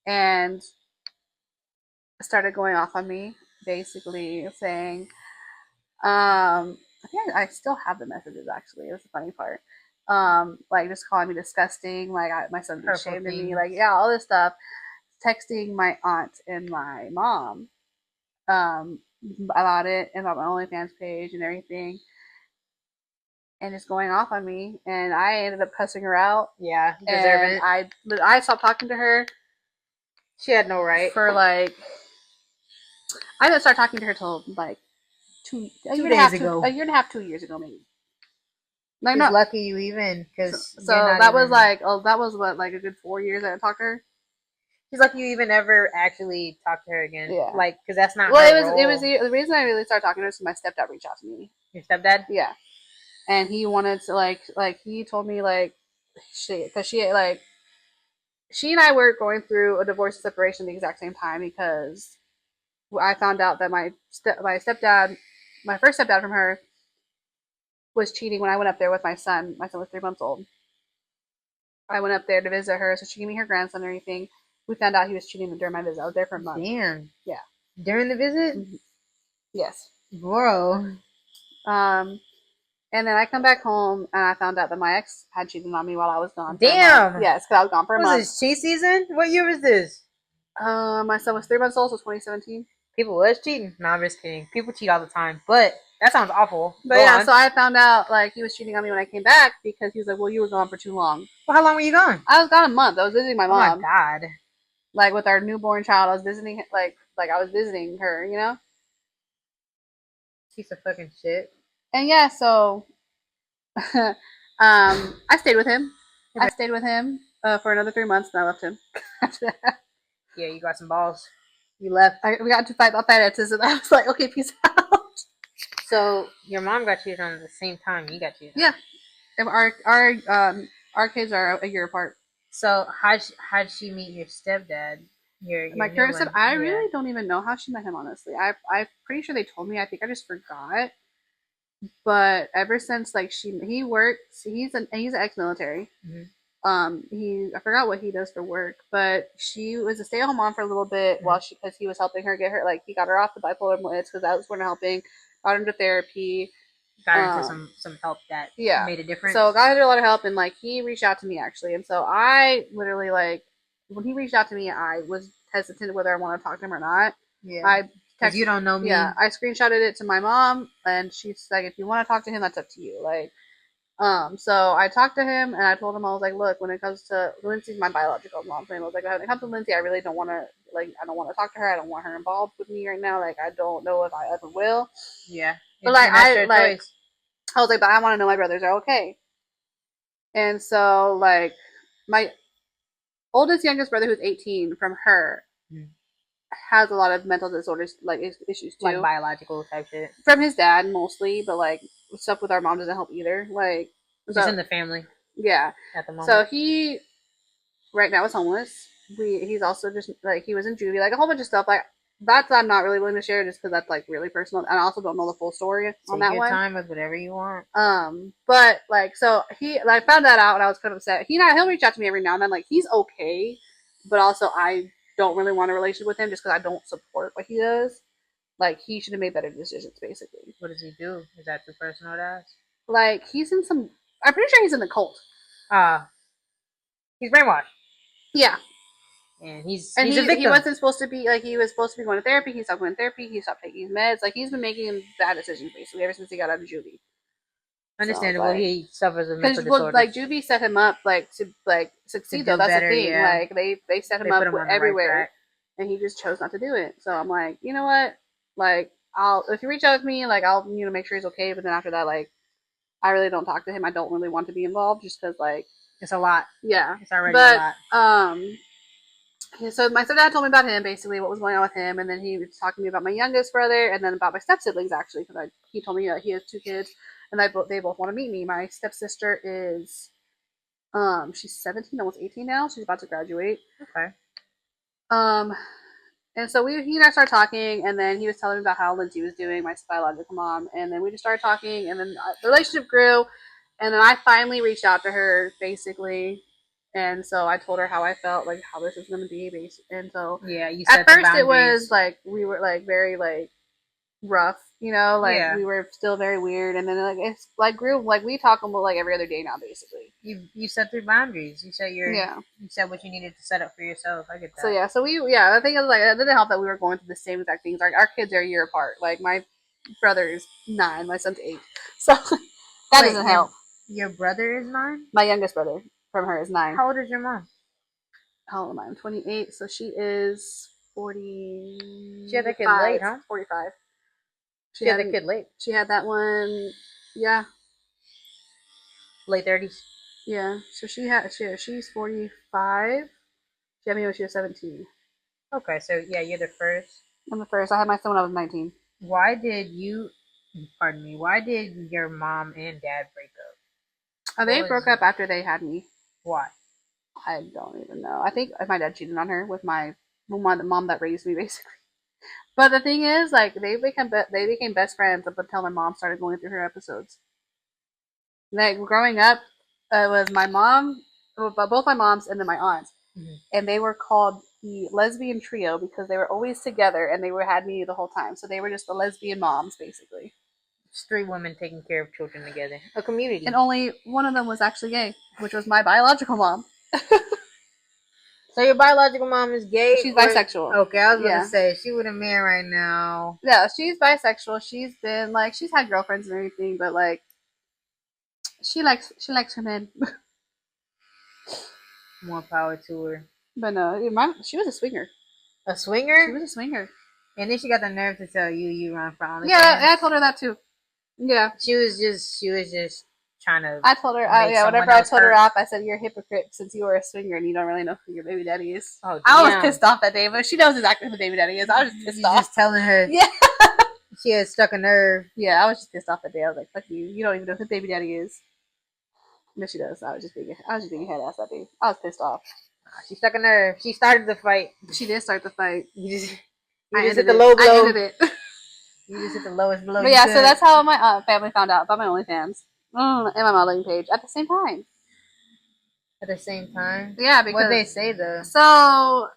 And started going off on me, basically saying, I think I still have the messages actually. That's the funny part. Like just calling me disgusting, like my son was ashamed of me, like yeah, all this stuff. Texting my aunt and my mom about it and about my OnlyFans page and everything, and just going off on me. And I ended up cussing her out. Yeah, deserving. I stopped talking to her. She had no right for like. I didn't start talking to her till like a year and a half, 2 years ago, maybe. Like, not lucky you even because so that was like that was what like a good 4 years I didn't talk to her. She's like you even ever actually talked to her again. Yeah, like because that's not. Well, it was the reason I really started talking to her is my stepdad reached out to me. Your stepdad? Yeah, and he wanted to like he told me like because she and I were going through a divorce and separation at the exact same time because I found out that my stepdad, my first stepdad from her, was cheating when I went up there with my son. My son was 3 months old. I went up there to visit her, so she gave me her grandson and everything. We found out he was cheating during my visit. I was there for a month. Damn. Yeah. During the visit? Mm-hmm. Yes. Bro. And then I come back home and I found out that my ex had cheated on me while I was gone. Damn. Yes, because I was gone for a month. Was this cheat season? What year was this? My son was 3 months old, so 2017. People was cheating. No, I'm just kidding. People cheat all the time, but that sounds awful. But yeah, so I found out like he was cheating on me when I came back because he was like, "Well, you were gone for too long." Well, how long were you gone? I was gone a month. I was visiting my mom. Oh my god! Like with our newborn child, I was visiting like I was visiting her, you know. Piece of fucking shit. And yeah, so I stayed with him. I stayed with him for another 3 months, and I left him. Yeah, you got some balls. You left. We got to fight about finances, and I was like, "Okay, peace out." So your mom got cheated on at the same time you got cheated on. Yeah, and our kids are a year apart. So how'd she meet your stepdad? My current stepdad. I really don't even know how she met him. Honestly, I'm pretty sure they told me. I think I just forgot. But ever since like he works, he's an ex-military. Mm-hmm. I forgot what he does for work, but she was a stay-at-home mom for a little bit while because he was helping her get her he got her off the bipolar meds because that was when helping, got into therapy, got her into some help that made a difference. So got her a lot of help, and like he reached out to me actually, and so I literally like when he reached out to me, I was hesitant whether I want to talk to him or not. Yeah, because you don't know me. Yeah, I screenshotted it to my mom, and she's like, "If you want to talk to him, that's up to you." Like. So I talked to him and I told him, I was like, look, when it comes to Lindsay's my biological mom's name, I was like, when it comes to Lindsay, I really don't want to, like, I don't want to talk to her. I don't want her involved with me right now. Like, I don't know if I ever will. Yeah. But like, I was like, but I want to know my brothers are okay. And so like my youngest brother who's 18 from her has a lot of mental disorders, like issues too. Like biological type shit. From his dad mostly, but like stuff with our mom doesn't help either. Like, Just so in the family yeah. at the moment. So he right now is homeless. He's also just like he was in juvie, like a whole bunch of stuff. Like that's I'm not really willing to share just because that's like really personal, and I also don't know the full story on Take that your one. time with whatever you want. But like so he like found that out, and I was kind of upset. He'll reach out to me every now and then. Like he's okay, but also I don't really want a relationship with him just because I don't support what he does. Like he should have made better decisions, basically. What does he do? Is that too personal to ask? Like he's in some. I'm pretty sure he's in the cult. He's brainwashed. Yeah. And he's a victim. He wasn't supposed to be like he was supposed to be going to therapy. He stopped going to therapy. He stopped taking his meds. Like he's been making bad decisions basically ever since he got out of juvie. Understandable. So, like, he suffers with mental disorders. Because like juvie set him up like to like succeed though. That's better, the thing. Yeah. Like they set him up everywhere, right, and he just chose not to do it. So I'm like, you know what? Like I'll if you reach out to me, like I'll make sure he's okay. But then after that, like I really don't talk to him. I don't really want to be involved just because like it's a lot. Yeah, it's already a lot. So my stepdad told me about him, basically what was going on with him, and then he was talking to me about my youngest brother, and then about my step siblings actually, because he told me that he has 2 kids, and they both want to meet me. My stepsister is, she's 17, almost 18 now. She's about to graduate. Okay. And so he and I started talking, and then he was telling me about how Lindsay was doing, my biological mom, and then we just started talking, and then the relationship grew, and then I finally reached out to her, basically. And so I told her how I felt, like how this was going to be, and so yeah, you set at first it was like we were like very like rough, like we were still very weird, and then like it's like grew, like we talk about like every other day now, basically. You set their boundaries. You set you set what you needed to set up for yourself. I get that. So I think it was like it didn't help that we were going through the same exact things. Like our kids are a year apart. Like my brother is 9, my son's 8, so that doesn't help. Your brother is 9? My youngest brother from her is 9. How old is your mom? How old am I? I'm 28, so she is 40. She had that kid late, huh? 45. She had the kid late. She had that one, yeah. Late 30s. Yeah, so she's 45. She had me when she was 17. Okay, so yeah, you're the first. I'm the first. I had my son when I was 19. Why did your mom and dad break up? They broke up after they had me. Why? I don't even know. I think my dad cheated on her with the mom that raised me, basically. But the thing is, like, they became best friends up until my mom started going through her episodes. Like, growing up, it was my mom, both my moms, and then my aunts. Mm-hmm. And they were called the lesbian trio because they were always together and they had me the whole time. So they were just the lesbian moms, basically. It's 3 women taking care of children together. A community. And only one of them was actually gay, which was my biological mom. So your biological mom is gay? She's bisexual. Okay, I was going to say, she with a man right now. Yeah, she's bisexual. She's been, like, she's had girlfriends and everything, but, like, she likes her men. More power to her. But no, she was a swinger. A swinger? She was a swinger. And then she got the nerve to tell you run for OnlyFans. Yeah, I told her that too. Yeah. She was just trying to. I told her, whenever I told her off, I said, "You're a hypocrite since you are a swinger and you don't really know who your baby daddy is." Oh, I was pissed off that day, but she knows exactly who the baby daddy is. I was just pissed off. Just telling her. Yeah. She had stuck a nerve. Yeah, I was just pissed off that day. I was like, "Fuck you! You don't even know who the baby daddy is." No, she does. I was just being a head ass that day. I was pissed off. She stuck a nerve. She started the fight. She did start the fight. You just hit the low blow. I ended it. You just hit the lowest blow. But yeah, so that's how my family found out about my OnlyFans and my modeling page at the same time. At the same time? Yeah, because what did they say though? So,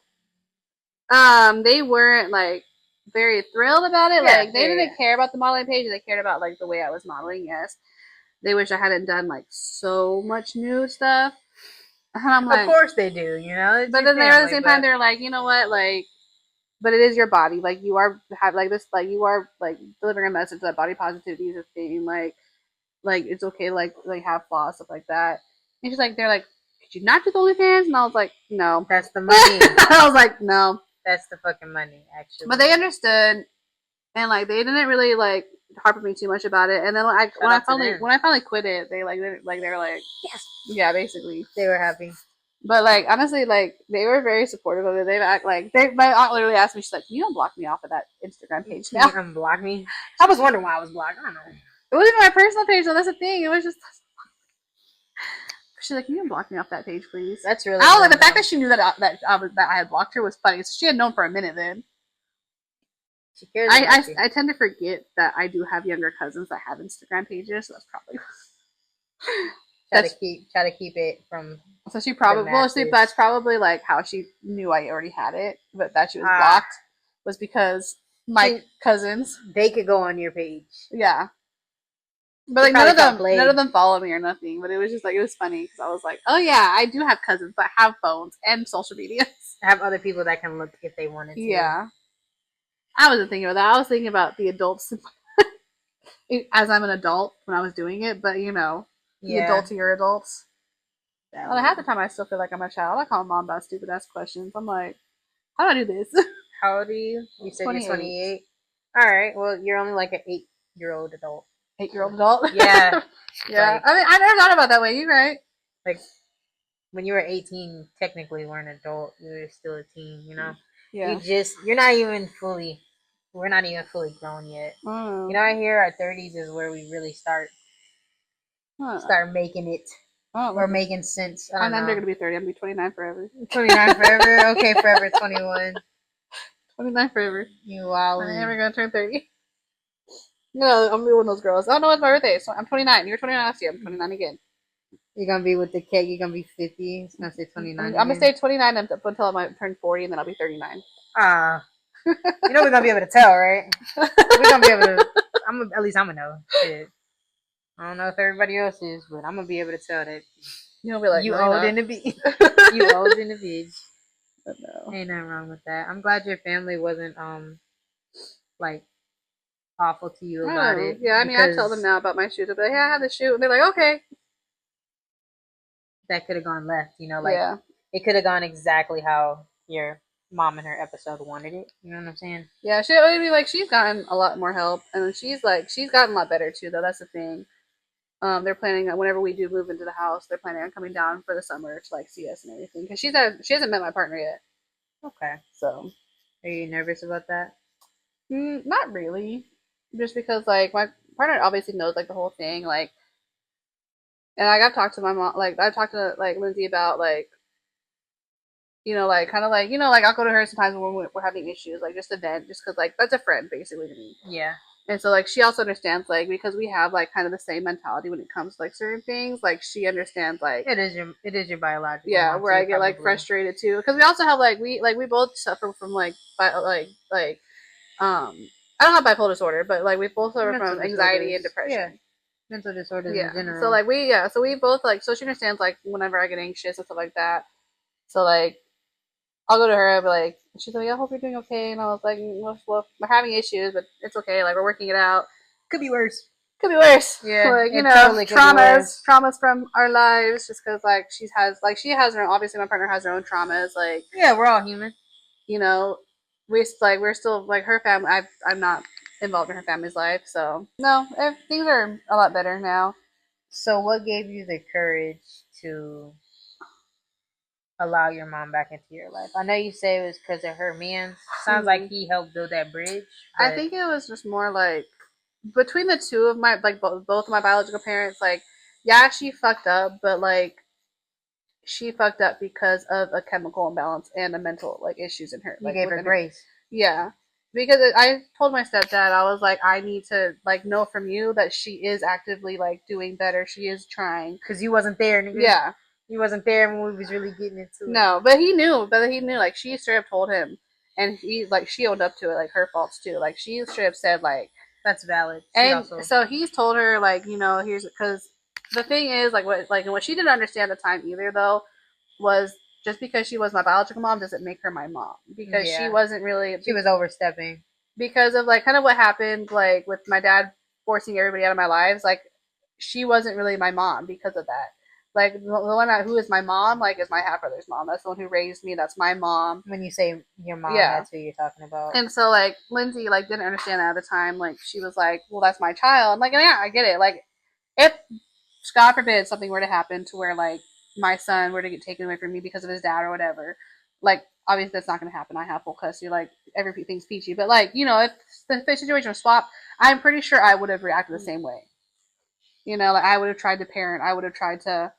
they weren't like very thrilled about it. Yeah, like they didn't care about the modeling page. They cared about like the way I was modeling. Yes, they wish I hadn't done like so much nude stuff. And I'm like, of course they do, you know. But then they're at the same time they're like, you know what, like. But it is your body. Like you are you are like delivering a message that body positivity is a thing. Like it's okay to like have flaws, stuff like that. And she's like, they're like, could you not do the OnlyFans? And I was like, no. That's the money. I was like, no. That's the fucking money, actually. But they understood, and like they didn't really like harp on me too much about it. And then like when I finally quit it, they were like, yes, yeah, basically they were happy. But like honestly, like they were very supportive of it. They act like my aunt literally asked me, she's like, "You don't block me off of that Instagram page Can you now." unblock me? I was wondering why I was blocked. I don't know. It wasn't even my personal page, though. That's the thing. It was just she's like, "Can you block me off that page, please?" That's really I was like, good the fact though. that she knew that I had blocked her was funny. So she had known for a minute then. She cares about you. I tend to forget that I do have younger cousins that have Instagram pages, so that's probably that's Try to keep it from so she the probably well, see, masses. that's probably like how she knew I already had it, but that she was Ah, blocked was because my see, cousins, they could go on your page. yeah. But She like probably felt none of played. them follow me or nothing. But it was just like it was funny because I was like, oh yeah, I do have cousins that have phones and social medias. Have other people that can look if they wanted to. Yeah, I wasn't thinking about that. I was thinking about the adults as I'm an adult when I was doing it. But you know, the Yeah, adults are your adults. that Well, half would. the time I still feel like I'm a child. I call mom about stupid ass questions. I'm like, how do I do this? How old are you? You said you're 28. 28. All right. Well, you're only like an 8-year-old adult. 8-year-old adult. Yeah, Yeah, like I mean, I never thought about that way. You're right. like when you were 18, technically we're an adult. You were still a teen. Yeah. You're not even fully. We're not even fully grown yet. Oh, I hear our 30s is where we really huh. start making it or Oh, making sense. I I'm don't never know. gonna be 30. I'm gonna be 29 forever. 29 forever. Okay, forever 21. 29 forever. You I'm wildin'. never gonna turn 30. No, I'm gonna be one of those girls. Oh no, it's my birthday. So I'm 29. You're 29 last year. I'm 29 again. You're gonna be with the cake. You're gonna be 50. It's gonna say I'm 29 gonna again. stay 29 until I turn 40, and then I'll be 39. Ah, we're gonna be able to tell, right? We're gonna be able to. At least I'm gonna know. Shit. I don't know if everybody else is, but I'm gonna be able to tell that You'll be like, you no, you're old not. in the bitch. You old in the bitch. But no. Ain't nothing wrong with that. I'm glad your family wasn't like awful to you about Oh, it yeah. I mean, I tell them because now about my shoot. They'll be like, yeah, I have the shoot, and they're like, okay. that could have gone left. Like Yeah. it could have gone exactly how your mom in her episode wanted it. You know what I'm saying? Yeah, I mean, like she's gotten a lot more help, and she's gotten a lot better too. Though that's the thing. They're planning on whenever we do move into the house, they're planning on coming down for the summer to like see us and everything. Because she hasn't met my partner yet, Okay. so Are you nervous about that? not really. Just because like my partner obviously knows like the whole thing, like, and like I've talked to my mom, like I've talked to like Lindsay about like like kind of like like I'll go to her sometimes when we're having issues, like just to vent, just because like that's a friend basically to me. Yeah. And so like she also understands like because we have like kind of the same mentality when it comes to like certain things. Like she understands like It is your biological yeah, mom, where so I you get like probably frustrated too because we also have like we both suffer from like I don't have bipolar disorder, but like we both suffer mental from anxiety and disorders. Yeah, depression. mental disorders in Yeah. So general. like so we both like so she understands like whenever I get anxious and stuff like that. So like I'll go to her and be like she's like I hope you're doing okay and I was like well we're having issues but it's okay like we're working it out. Could be worse. Could be worse. Yeah, Like it totally could be worse. traumas from our lives. Just because like she has her own, obviously my partner has her own traumas. Like Yeah, we're all human. you know, we're still like her family. I'm not involved in her family's life, so no, things are a lot better now. So, what gave you the courage to allow your mom back into your life? I know you say it was because of her man. Sounds like Mhm. he helped build that bridge, I but think it was just more like between the two of my like both of my biological parents. Like, yeah, she fucked up, but like she fucked up because of a chemical imbalance and a mental like issues in her you like gave her within her. grace Yeah. Because I told my stepdad, I was like, I need to like know from you that she is actively like doing better. She is trying. because you wasn't there, nigga. Yeah. You wasn't there when we was really getting into it. No, but he knew. But he knew. Like she straight up told him, and he like she owned up to it, like her faults too. Like she straight up said like, That's valid. She and also so he's told her like here's because the thing is what she didn't understand at the time either though was just because she was my biological mom doesn't make her my mom because she yeah, wasn't really she was overstepping. because of like kind of what happened like with my dad forcing everybody out of my lives like she wasn't really my mom because of that like the one who is my mom like is my half brother's mom that's the one who raised me that's my mom When you say your mom, yeah that's who you're talking about. and so like Lindsay like didn't understand that at the time like she was like well that's my child I'm like yeah I get it like if God forbid something were to happen to where like my son were to get taken away from me because of his dad or whatever, like obviously that's not going to happen. I have full custody, like everything's peachy. But like if the situation was swapped, I'm pretty sure I would have reacted the same way. Like I would have tried to parent. I would have tried to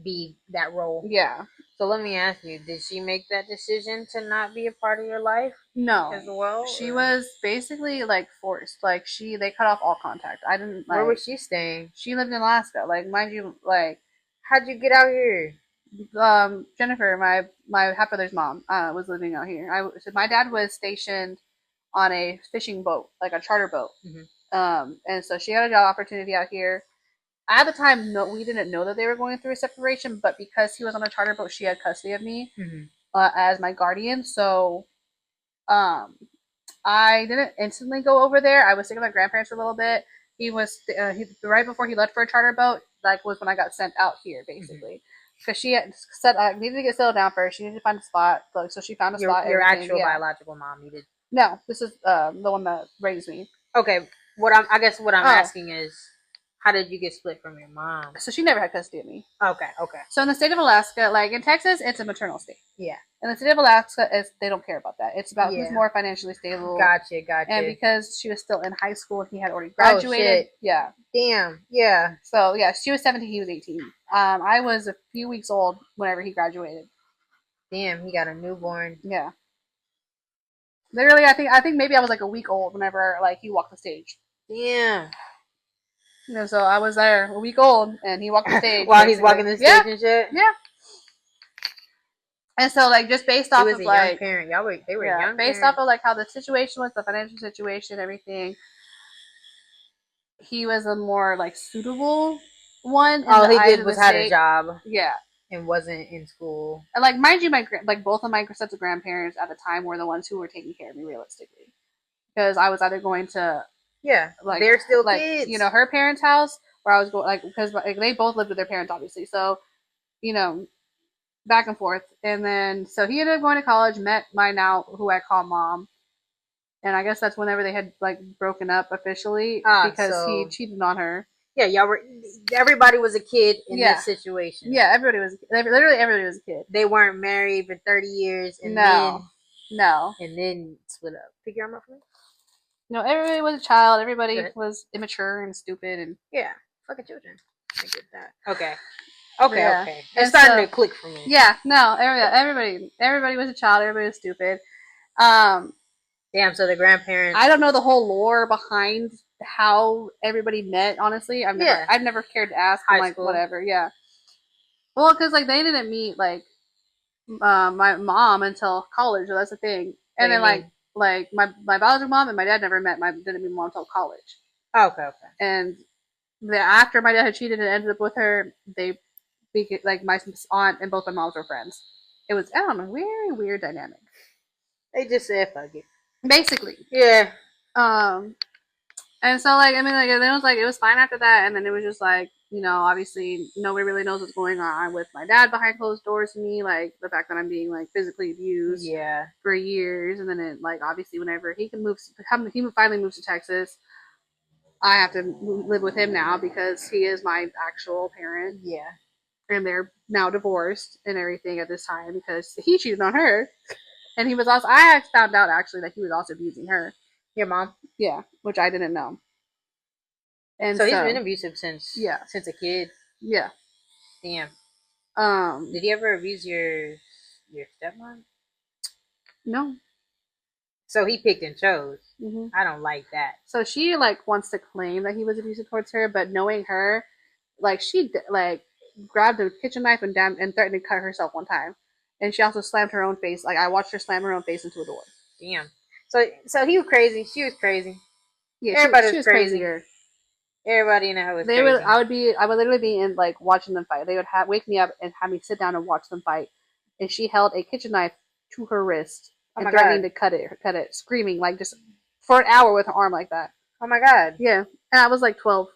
be that role. Yeah. So let me ask you: did she make that decision to not be a part of your life? No. As well, she was basically like forced. Like they cut off all contact. I didn't. Like, where was she staying? She lived in Alaska. Like, mind you, like, how'd you get out here? Jennifer, my half brother's mom, was living out here. So my dad was stationed on a fishing boat, like a charter boat. And so she had a job opportunity out here. At the time, no, we didn't know that they were going through a separation, but because he was on a charter boat, she had custody of me as my guardian. So, I didn't instantly go over there. I was staying with my grandparents for a little bit. He was right before he left for a charter boat. Like was when I got sent out here, basically, because she had said I needed to get settled down first. She needed to find a spot, so she found a spot. Your actual biological mom needed. No, this is the one that raised me. Okay, what I'm asking is, how did you get split from your mom? So she never had custody of me. Okay. So in the state of Alaska, like in Texas, it's a maternal state. Yeah. In the state of Alaska, they don't care about that. It's about who's more financially stable. Gotcha. And because she was still in high school and he had already graduated. Oh, shit. Yeah. Damn. Yeah. So yeah, she was 17, he was 18. I was a few weeks old whenever he graduated. Damn, he got a newborn. Yeah. Literally, I think maybe I was like a week old whenever like he walked the stage. Damn. So I was there a week old, and he walked the stage while he's walking the stage and shit. Yeah. And so, like, just based off of like young parent, they were young. Based off of like how the situation was, the financial situation, everything, he was a more like suitable one. All he did was had a job. Yeah. And wasn't in school. And like, mind you, both of my sets of grandparents at the time were the ones who were taking care of me realistically, because I was either going to like they're still kids. Her parents' house where I was going, like, because like, they both lived with their parents, obviously. So, back and forth. And then, so he ended up going to college, met my now, who I call mom. And I guess that's whenever they had, like, broken up officially because he cheated on her. Yeah, everybody was a kid in this situation. Yeah, literally everybody was a kid. They weren't married for 30 years. And then split up. Pick your arm up for me. No, everybody was a child. Everybody was immature and stupid, and fucking children. I get that. Okay. It's starting to click for me. Yeah, no, everybody was a child. Everybody was stupid. Damn. So the grandparents. I don't know the whole lore behind how everybody met. Honestly, I've never cared to ask. High school. Whatever. Yeah. Well, because like they didn't meet like my mom until college. So that's the thing. And then like my biological mom and my dad never met. Didn't meet my mom until college. Okay. And after my dad had cheated and ended up with her, like my aunt and both my moms were friends. It was, I don't know, very weird dynamic. They just said fuck it. Basically. Yeah. And so like I mean like then it was like it was fine after that, and then it was just like, obviously nobody really knows what's going on with my dad behind closed doors to me, like the fact that I'm being like physically abused for years. And then it, like, obviously whenever he finally moves to Texas, I have to live with him now because he is my actual parent. Yeah. And they're now divorced and everything at this time because he cheated on her. And he was also, I found out actually that he was also abusing her. Your mom? Yeah, which I didn't know. And so he's been abusive since a kid. Yeah. Damn. Did he ever abuse your stepmom? No. So he picked and chose. Mm-hmm. I don't like that. So she like wants to claim that he was abusive towards her, but knowing her, like she like grabbed a kitchen knife and threatened to cut herself one time, and she also slammed her own face. Like I watched her slam her own face into a door. Damn. So he was crazy. She was crazy. Yeah, everybody was crazy. Crazier. Everybody in the house was crazy. I would literally be in like watching them fight. They would wake me up and have me sit down and watch them fight, and she held a kitchen knife to her wrist and threatening to cut it, screaming like just for an hour with her arm like that. Oh my god. Yeah, and I was like 12.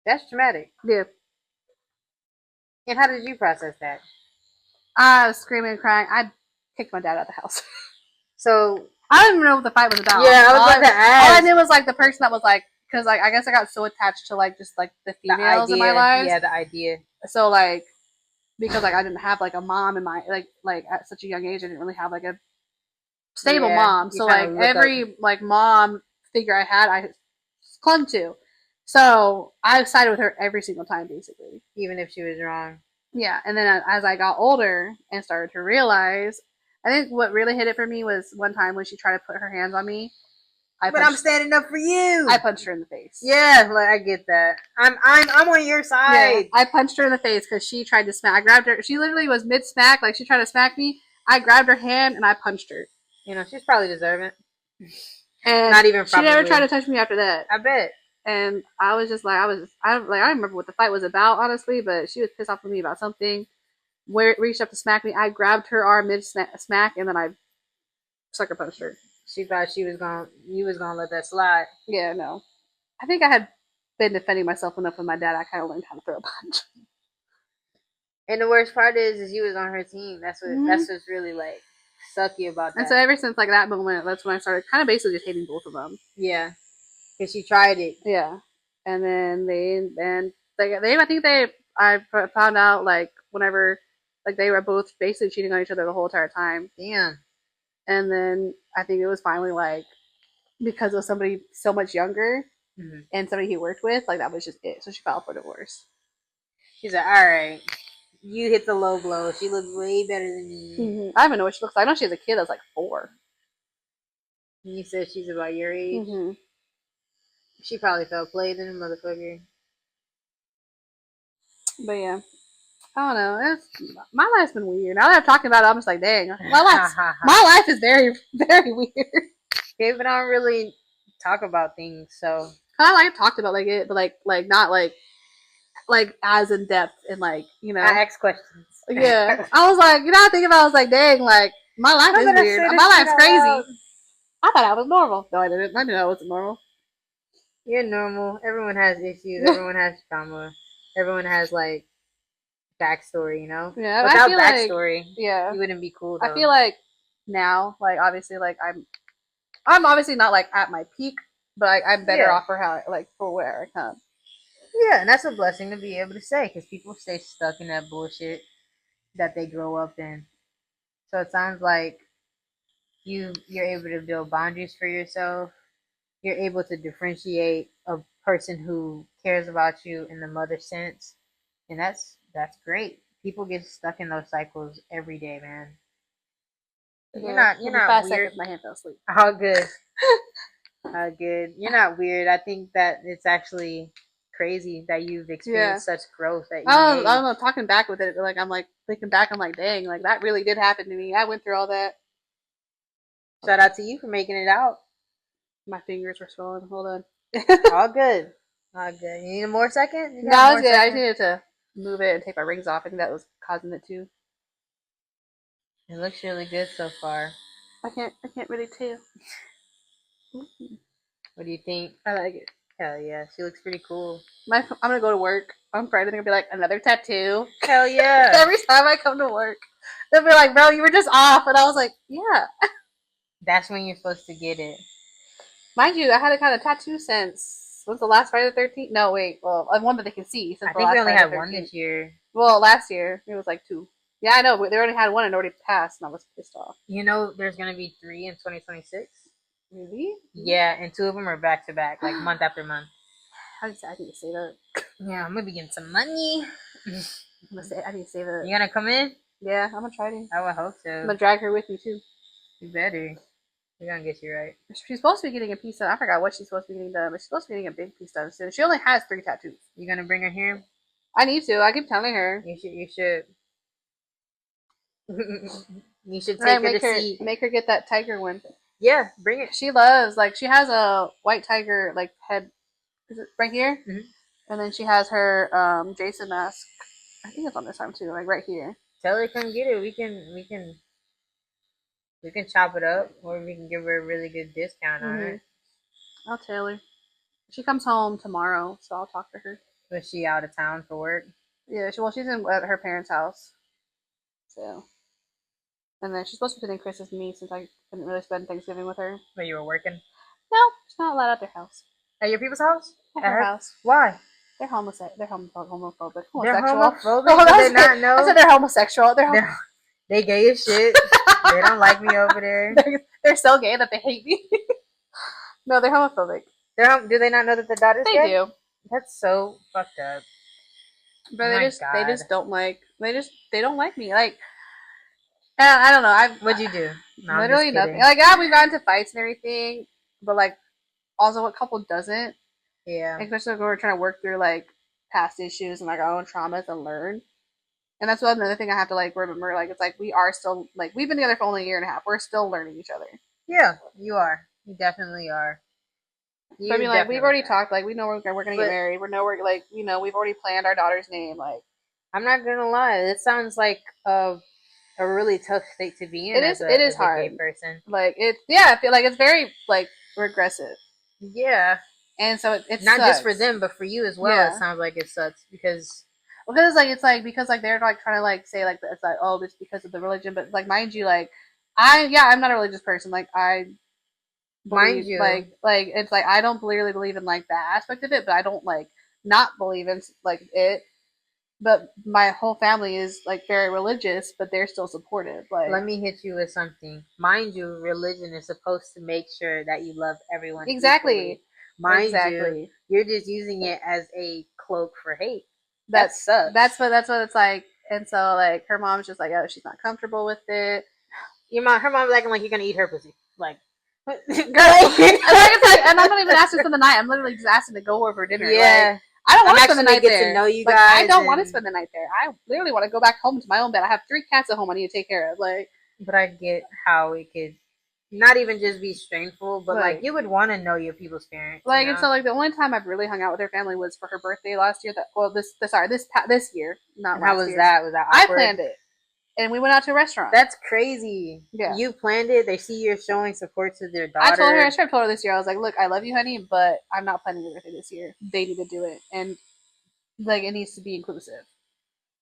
That's traumatic. Yeah. And how did you process that? I was screaming and crying. I kicked my dad out of the house. So I didn't even know what the fight was about. Yeah, I was about to ask. All I knew was like the person that was like, because like I guess I got so attached to like just like the females in my life. Yeah, the idea. So like because like I didn't have like a mom in my like at such a young age. I didn't really have like a stable Yeah, mom. you're So trying like to look up, every like mom figure I had, I clung to. So I sided with her every single time, basically. even if she was wrong. Yeah, and then as I got older and started to realize, I think what really hit it for me was one time when she tried to put her hands on me. I But I'm punched. standing up for you. I punched her in the face. Yeah, like I get that. I'm on your Yeah, side. I punched her in the face because she tried to smack. I grabbed her. She literally was mid smack, like she tried to smack me. I grabbed her hand and I punched her. You know, she's probably deserving. And Not even she never tried probably. to touch me after that. I bet. And I was just like, I don't remember what the fight was about, honestly, but she was pissed off with me about something. Where reached up to smack me, I grabbed her arm mid smack, and then I sucker punched her. She thought you was gonna let that slide. Yeah, no. I think I had been defending myself enough with my dad. I kind of learned how to throw a punch. And the worst part is you was on her team. Mm-hmm. That's what's really like sucky about And that. so ever since like that moment, that's when I started kind of basically just hating both of them. Yeah, because she tried it. Yeah, and then they I think I found out like whenever like they were both basically cheating on each other the whole entire time. Damn. And then I think it was finally like because of somebody so much younger Mm-hmm. and somebody he worked with, like that was just it. So she filed for divorce. She's like, all right, you hit the low blow. She looks way better than me. Mm-hmm. I don't even know what she looks like. I know she has a kid that's like 4. And you said she's about your age. Mm-hmm. She probably felt played in a motherfucker. But yeah, I don't know. My life's been weird. Now that I'm talking about it, I'm just like, dang, my life is very very weird. Okay, but I don't really talk about things, so I like talked about like it, but like not like as in depth and like I ask questions. yeah. I was like, I think about, I was like, dang, like my life is weird. My life's crazy. I thought I was normal. No, I didn't. I knew I wasn't normal. You're normal. Everyone has issues. Everyone has trauma. Everyone has like backstory. You know, Yeah, I without feel like backstory, yeah. you wouldn't be cool I though. feel like now, like obviously, like I'm obviously not like at my peak, but I'm better Yeah, off for how like for where I come. yeah, and that's a blessing to be able to say because people stay stuck in that bullshit that they grow up in. So it sounds like you're able to build boundaries for yourself. You're able to differentiate a person who cares about you in the mother sense, and that's great. People get stuck in those cycles every day, man. But Yeah, you're give me not 5 seconds. weird. My hand fell asleep. All good. All good. You're not weird. I think that it's actually crazy that you've Yeah, experienced such growth at young I age. don't know. Talking back with it, like I'm like thinking back, I'm like, dang, like that really did happen to me. I went through all that. Hold Shout on, out to you for making it out. my fingers were swollen. Hold on. All good. All good. You need a more second? You got No, it's more good. I just second? needed to move it and take my rings off. I think that was causing it too. It looks really good so far. I can't really tell. What do you think? I like it. Hell yeah, she looks pretty cool. I'm gonna go to work on Friday. They're gonna be like another tattoo. Hell yeah. Every time I come to work, they'll be like, "Bro, you were just off," and I was like, "Yeah." That's when you're supposed to get it. Mind you, I had a kind of tattoo since when's the last Friday the 13th? No, wait. Well, one that they can see since I the think we last only Friday the had one 13th. this year. Well, last year it was like 2. Yeah, I know, but they already had one and already passed, and I was pissed off. You know, there's gonna be 3 in 2026. Really? Yeah, and 2 of them are back to back, like month after month. I need to say that. Yeah, I'm gonna be getting some money. I need to say that. You gonna come in? Yeah, I'm gonna try to. I would hope I'm so. gonna drag her with me too. You better. We're gonna get you right. She's supposed to be getting a piece done. I forgot what she's supposed to be getting done, but she's supposed to be getting a big piece done soon. She only has 3 tattoos. You gonna bring her here? I need to. I keep telling her. You should. You should. You should Right, take her to see. make her get that tiger one. Yeah, bring it. She loves like she has a white tiger like head. Is it right here? Mhm. And then she has her Jason mask. I think it's on this arm too, like right here. Tell her to come get it. We can chop it up, or we can give her a really good discount on it. I'll tell her. She comes home tomorrow, so I'll talk to her. Was she out of town for work? Yeah, she's at her parents' house. So, and then she's supposed to be spending Christmas with me since I couldn't really spend Thanksgiving with her. When you were working No, she's not allowed at their house. at your people's house? At her house. Why? They're homosexual. They're homophobic. They're Homosexual. homophobic. Oh, Do they that's it. not I said know? they're homosexual. They gay as shit. They don't like me over there. They're so gay that they hate me. No, they're homophobic. Do they not know that the daughter's They gay? do, That's so fucked up. but Oh my they god. just don't like they don't like me. Like I don't know. What'd you do? No, I'm just literally nothing. kidding. Like yeah, we got into fights and everything, but like also what couple doesn't, Yeah. especially when we're trying to work through like past issues and like our own traumas and learn. And that's another thing I have to like remember. Like it's like we are still like we've been together for only a year and a half. We're still learning each other. Yeah, you are. You definitely are. So I You mean, like we've definitely already are. talked. Like we know we're gonna get But married. We know we're like we've already planned our daughter's name. Like I'm not gonna lie. It sounds like a really tough state to be in as it is a gay hard. person. Like it's yeah, I feel like it's very like regressive, Yeah. and so it Not sucks. just for them, but for you as well. Yeah. It sounds like it sucks because Because it's like because like they're like trying to like say like it's like oh it's because of the religion, but like mind you like I'm not a religious person. Like I mind believe you, like it's like I don't really believe in like that aspect of it, but I don't like not believe in like it. But my whole family is like very religious, but they're still supportive. Like let me hit you with something. Mind you, religion is supposed to make sure that you love everyone equally. exactly, Mind you, exactly. you're just using it as a cloak for hate. That That sucks. that's what it's like. And so like her mom's just like oh she's not comfortable with it. Her mom's acting like you're gonna eat her pussy. Like, Girl, and like it's like, and I'm not even asking to spend the night. I'm literally just asking to go over dinner. yeah. Like, I don't I'm want to spend the actually night get there. to know you Like, I guys, don't want to and spend the night there. I literally want to go back home to my own bed. I have 3 cats at home I need to take care of. but I get how it could not even just be stressful, but like Like, you would want to know your people's parents, you like, and know? so like the only time I've really hung out with her family was for her birthday last year. That well, this year, not And how last was year. that? Was that I awkward? planned it, and we went out to a restaurant. That's crazy. Yeah. You planned it. They see you're showing support to their I told her, I daughter. should have told her this year. I was like, look, I love you, honey, but I'm not planning your birthday this year. They need to do it, and like it needs to be inclusive.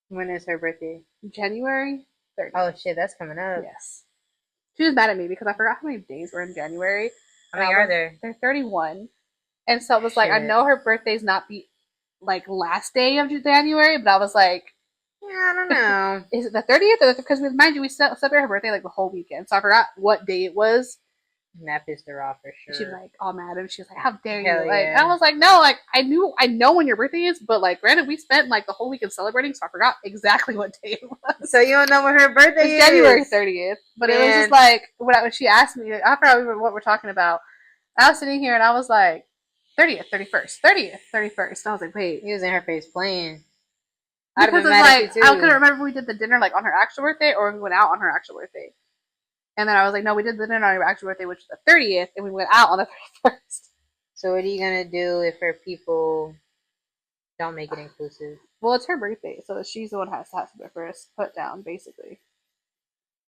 When is her birthday? January 30th. Oh shit, that's coming up. Yes. She was mad at me because I forgot how many days were in January. How many are there? They're 31. And so it was like, I Shit. know her birthday's not the like last day of January, but I was like, Yeah, I don't know. is it the 30th? Because mind you, we celebrated her birthday like the whole weekend. So I forgot what day it was. And that pissed her off for She sure. was like all mad and she was like, how dare Hell you? Like, yeah. and I was like, no, like I know when your birthday is, but like granted, we spent like the whole weekend celebrating, so I forgot exactly what day it was. So you don't know when her birthday It's is? January 30th. But it was just like when she asked me after I remember what we're talking about, I was sitting here and I was like, 30th, 31st, 30th, 31st. And I was like, wait. He was in her face playing. I'd have Because been it's mad like, at you too. I couldn't remember if we did the dinner like on her actual birthday or if we went out on her actual birthday. And then I was like, no, we did the dinner on her actual birthday, which was the 30th, and we went out on the 31st. So what are you gonna do if her people don't make it inclusive? Well, it's her birthday, so she's the one who has to have the first put down, basically.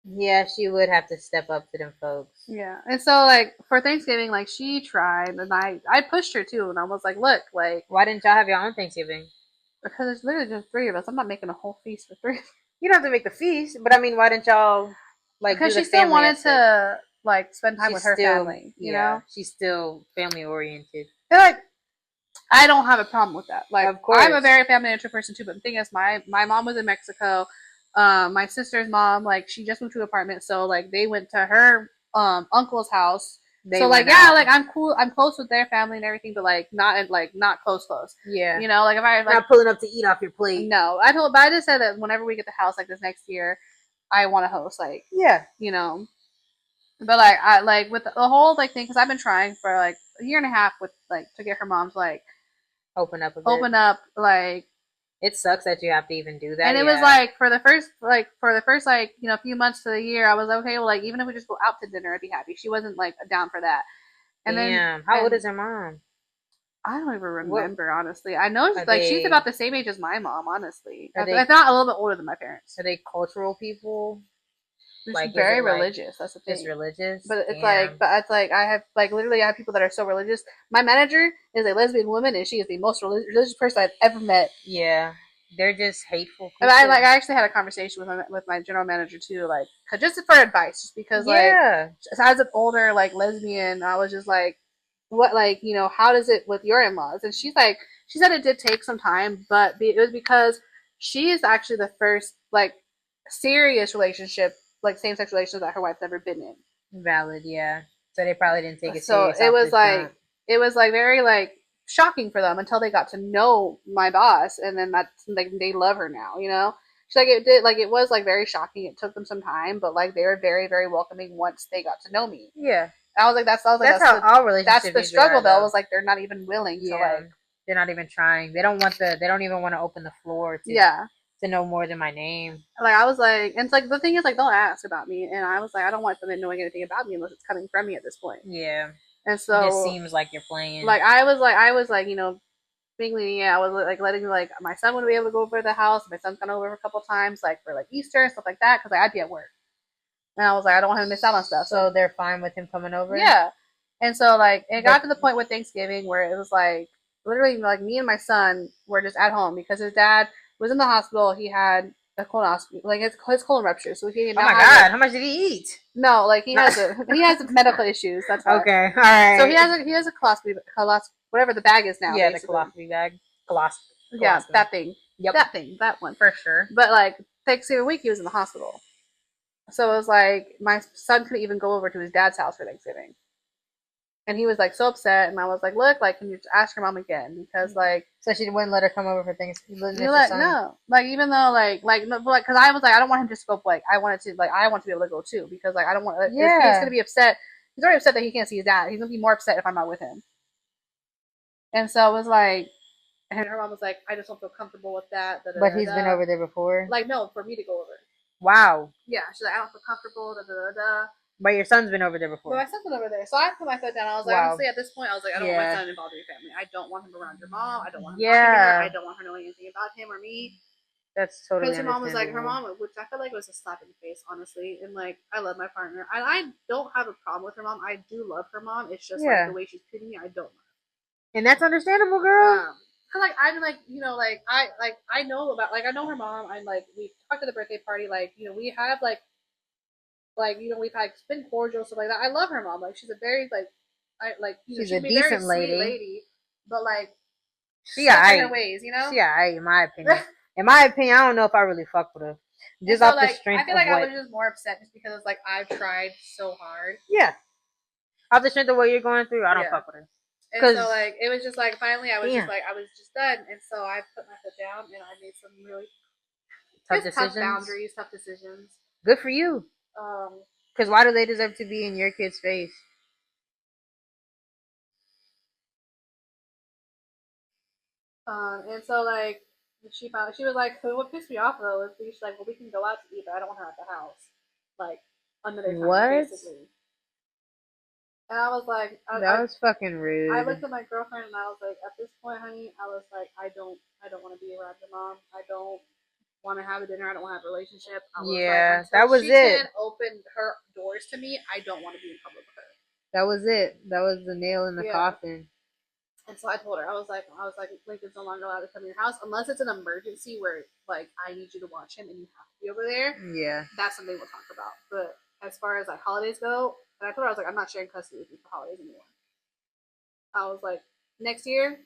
Yeah, she would have to step up to them folks. Yeah. And so like for Thanksgiving, like she tried and I pushed her too and I was like, look, like Why didn't y'all have your own Thanksgiving? because there's literally just 3 of us. I'm not making a whole feast for 3. You don't have to make the feast, but I mean, why didn't y'all like? Because do she the still family wanted aspect? to like spend time She's with her still, family, you yeah, know? she's still family oriented. Like I don't have a problem with that. Like Of course. I'm a very family oriented person too, but the thing is my mom was in Mexico. My sister's mom, like she just moved to an apartment, so like they went to her uncle's house. They so like went yeah, out. like I'm cool, I'm close with their family and everything, but like not close. Yeah. You know, like if I like Not pulling up to eat off your plate. no, but I just said that whenever we get the house like this next year, I want to host like Yeah. you know. But like I like with the whole like thing because I've been trying for like a year and a half with like to get her mom to like Open up a bit. open up like It sucks that you have to even do that. and it was like for the first like you know few months to the year I was like, okay, well like even if we just go out to dinner I'd be happy. She wasn't like down for that. And damn. then How old is her mom? I don't even What- remember honestly. I know Are like she's they- about the same age as my mom honestly. Are they- If not a little bit older than my parents. Are they cultural people? She's Like, is very it, like, religious. That's the thing. Just religious? But it's Damn. like I have like literally I have people that are so religious. My manager is a lesbian woman and she is the most religious person I've ever met. Yeah. They're just hateful people. And I actually had a conversation with my general manager too, like just for advice, just because like yeah. as an older like lesbian, I was just like what, like, how does it with your in-laws? And she said it did take some time, but it was because she is actually the first, like, serious relationship, like, same-sex relationship that her wife's ever been in. Valid, yeah. So they probably didn't take it So serious off the jump. it was like very, like, shocking for them until they got to know my boss, and then that's like they love her now. She's like, it was like very shocking. It took them some time, but like they were very, very welcoming once they got to know me. Yeah. And I was like, That's how all that's relationships the usually struggle are, though. I though. was like, they're not even willing to, Yeah. like, They're not even trying. They don't even want to open the floor yeah. to know more than my name. Like, I was like, and it's like the thing is, like, they'll ask about me, and I was like, I don't want them knowing anything about me unless it's coming from me at this point. Yeah. And It just so, seems like you're playing. like, I was like, being lenient. I was like letting, like, my son would be able to go over to the house. My son's gone over a couple times, like, for like Easter and stuff like that, because like, I'd be at work, and I was like, I don't want him to miss out on stuff. So they're fine with him coming over? Yeah. And so, like, it got But to the point with Thanksgiving where it was like literally like me and my son were just at home because his dad was in the hospital. He had a colonoscopy, like his colon rupture, so he oh now my has god, like, how much did he eat? no, like, No. he has medical issues. That's why. Okay, all right. So he has a colostomy, whatever the bag is now. Yeah, basically. the colostomy bag. Yeah, Colostomy. that thing. Yep. That one. For sure. But like Thanksgiving week, he was in the hospital. So it was like my son couldn't even go over to his dad's house for Thanksgiving. And he was like so upset, and I was like, "Look, like, can you just ask your mom again? Because like, So she wouldn't let her come over for Thanksgiving. you like, no, like, even though like no, like, because I was like, I don't want him to just go. Like, I want to be able to go too, because like I don't want. Yeah. He's gonna be upset. He's already upset that he can't see his dad. He's gonna be more upset if I'm not with him. And so it was like, and her mom was like, I just don't feel comfortable with that. But he's been over there before. Like, no, for me to go over. Wow. Yeah, she's like, I don't feel comfortable. But your son's been over there before. But my son's been over there, so I put my foot down. I was like, Wow. honestly, at this point, I was like, I don't want my Yeah. son involved in your family. I don't want him around your mom. I don't want him Yeah. talking to her. I don't want her knowing anything about him or me. That's totally Because her mom was like, understandable. which I felt like was a slap in the face, honestly. And like, I love my partner. I don't have a problem with her mom. I do love her mom. It's just Yeah. like the way she's treating me, I don't love. And that's understandable, girl. Cause like I'm like, I know about, like, I know her mom. I'm like, we talked at the birthday party, like, we have like we've like been cordial, stuff like that. I love her mom. Like, she's a very, like, She's she a can be a very decent sweet lady. lady, but like, She stuck in alright. her ways, She alright, in my opinion. In my opinion, I don't know if I really fuck with her. Just so, off the like, strength I feel of like I what. was just more upset just because it's like I've tried so hard. Yeah. Off the strength of what you're going through, I don't Yeah. fuck with her. And so like it was just like finally I was Damn. just like I was just done, and so I put my foot down and I made some really Tough boundaries, tough decisions. Good for you. Um, Because why do they deserve to be in your kid's face? and so like she was like, so what pissed me off though is she's like, well, we can go out to eat, but I don't want her at the house, like, another time, What? basically. And I was like, That was fucking rude. I looked at my girlfriend and I was like, at this point, honey, I was like, I don't want to be around your mom. I don't want to have a dinner. I don't want to have a relationship. I was Yeah, like, that was she it. can open her doors to me, I don't want to be in public with her. That was it. That was the nail in the coffin. And so I told her, I was like, Lincoln's no longer allowed to come to your house unless it's an emergency where, like, I need you to watch him and you have to be over there. Yeah. That's something we'll talk about. But as far as like holidays go, and I told her, I was like, I'm not sharing custody with you for holidays anymore. I was like, next year,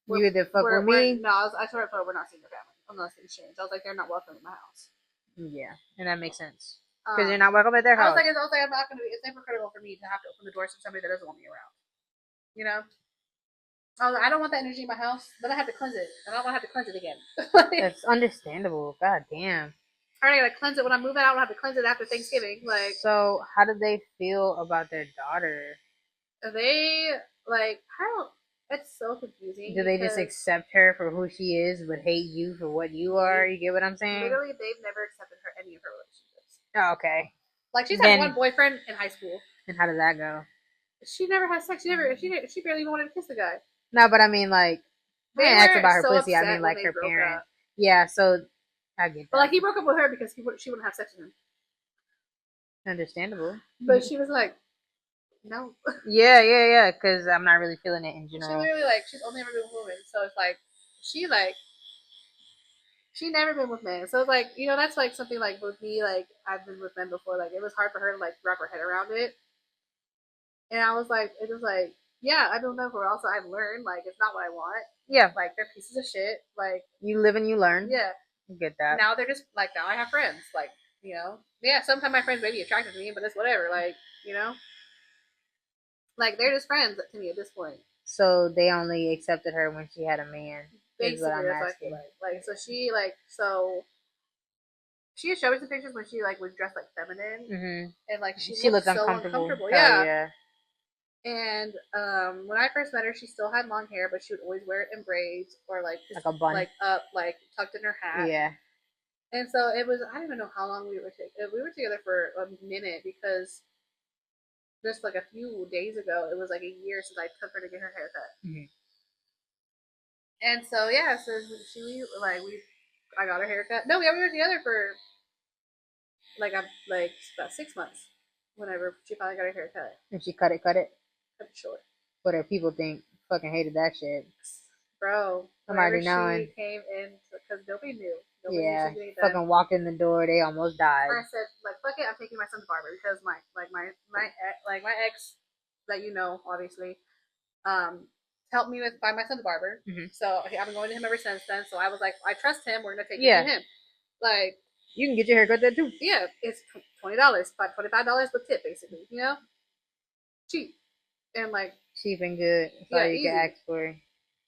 you either fuck with me. No, I told her we're not seeing your family unless things change. I was like, they're not welcome in my house. Yeah, and that makes sense because you're not welcome at their house. I was like, I'm not gonna be. It's hypocritical for me to have to open the doors to somebody that doesn't want me around. You know. I was like, I don't want that energy in my house. Then I have to cleanse it, and I don't want to have to cleanse it again. That's understandable. God damn. I already gotta cleanse it when I'm moving out. I don't have to cleanse it after Thanksgiving. Like, so how did they feel about their daughter? They like, I don't. It's so confusing. Do they just accept her for who she is, but hate you for what you are? You get what I'm saying? Literally, they've never accepted her any of her relationships. Oh, okay. Like, she's had one boyfriend in high school. And how did that go? She never had sex. She barely even wanted to kiss the guy. No, but I mean, like, I didn't ask about her pussy. I mean, like, her parent. Yeah, so I get that. But like, he broke up with her because she wouldn't have sex with him. Understandable. But she was like, no. Yeah, because I'm not really feeling it in general. She literally, like, she's only ever been with women, so it's like, she never been with men. So it's like, that's like something like with me, like, I've been with men before, like, it was hard for her to like wrap her head around it. And I was like, it was like, Yeah, I don't know where else I've learned. Like, it's not what I want. Yeah. Like, they're pieces of shit. Like, you live and you learn. Yeah. Get that. Now they're just like, now I have friends. Like, yeah, sometimes my friends may be attracted to me, but it's whatever. Like, like they're just friends to me at this point. So they only accepted her when she had a man. Basically, that's what I feel like. So she she had showed me some pictures when she like was dressed like feminine, and like she looked so uncomfortable. Yeah. And when I first met her, she still had long hair, but she would always wear it in braids or like just like a bun, like up, like tucked in her hat. Yeah. And so it was. I don't even know how long we were together. We were together for a minute because just like a few days ago, it was like a year since I took her to get her haircut. And so yeah, so she like I got her haircut. No, we were together for like about 6 months. Whenever she finally got her haircut, and she cut it cut it short. What do people think? Fucking hated that shit. Bro, I'm already knowing. She came in because nobody knew. Yeah, fucking walked in the door, they almost died. I said, like, fuck it, I'm taking my son to barber because my ex that obviously, helped me with find my son's barber. So I've been going to him ever since then. So I was like, I trust him. We're gonna take it to him. Like, you can get your haircut there too. Yeah, it's $20, $25 with tip, basically. Cheap and like cheap and good. That's all you can ask for.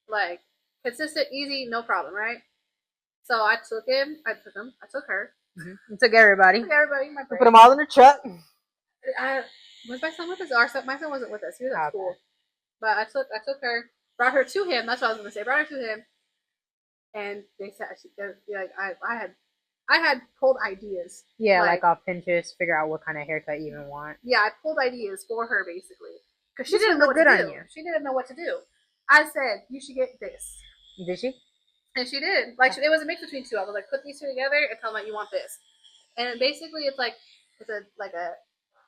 Like consistent, easy, no problem, right? So I took him. I took her. You took everybody. My put them all in the truck. Was my son with us? My son wasn't with us. He was at school. But I took her, brought her to him. That's what I was gonna say. Brought her to him, and they said like I had pulled ideas. Yeah, like off Pinterest, figure out what kind of haircut you even want. Yeah, I pulled ideas for her basically because she didn't know what to do. She didn't know what to do. I said you should get this. Did she? And she did. Like it was a mix between two. I was like, put these two together and tell them that you want this. And basically, it's a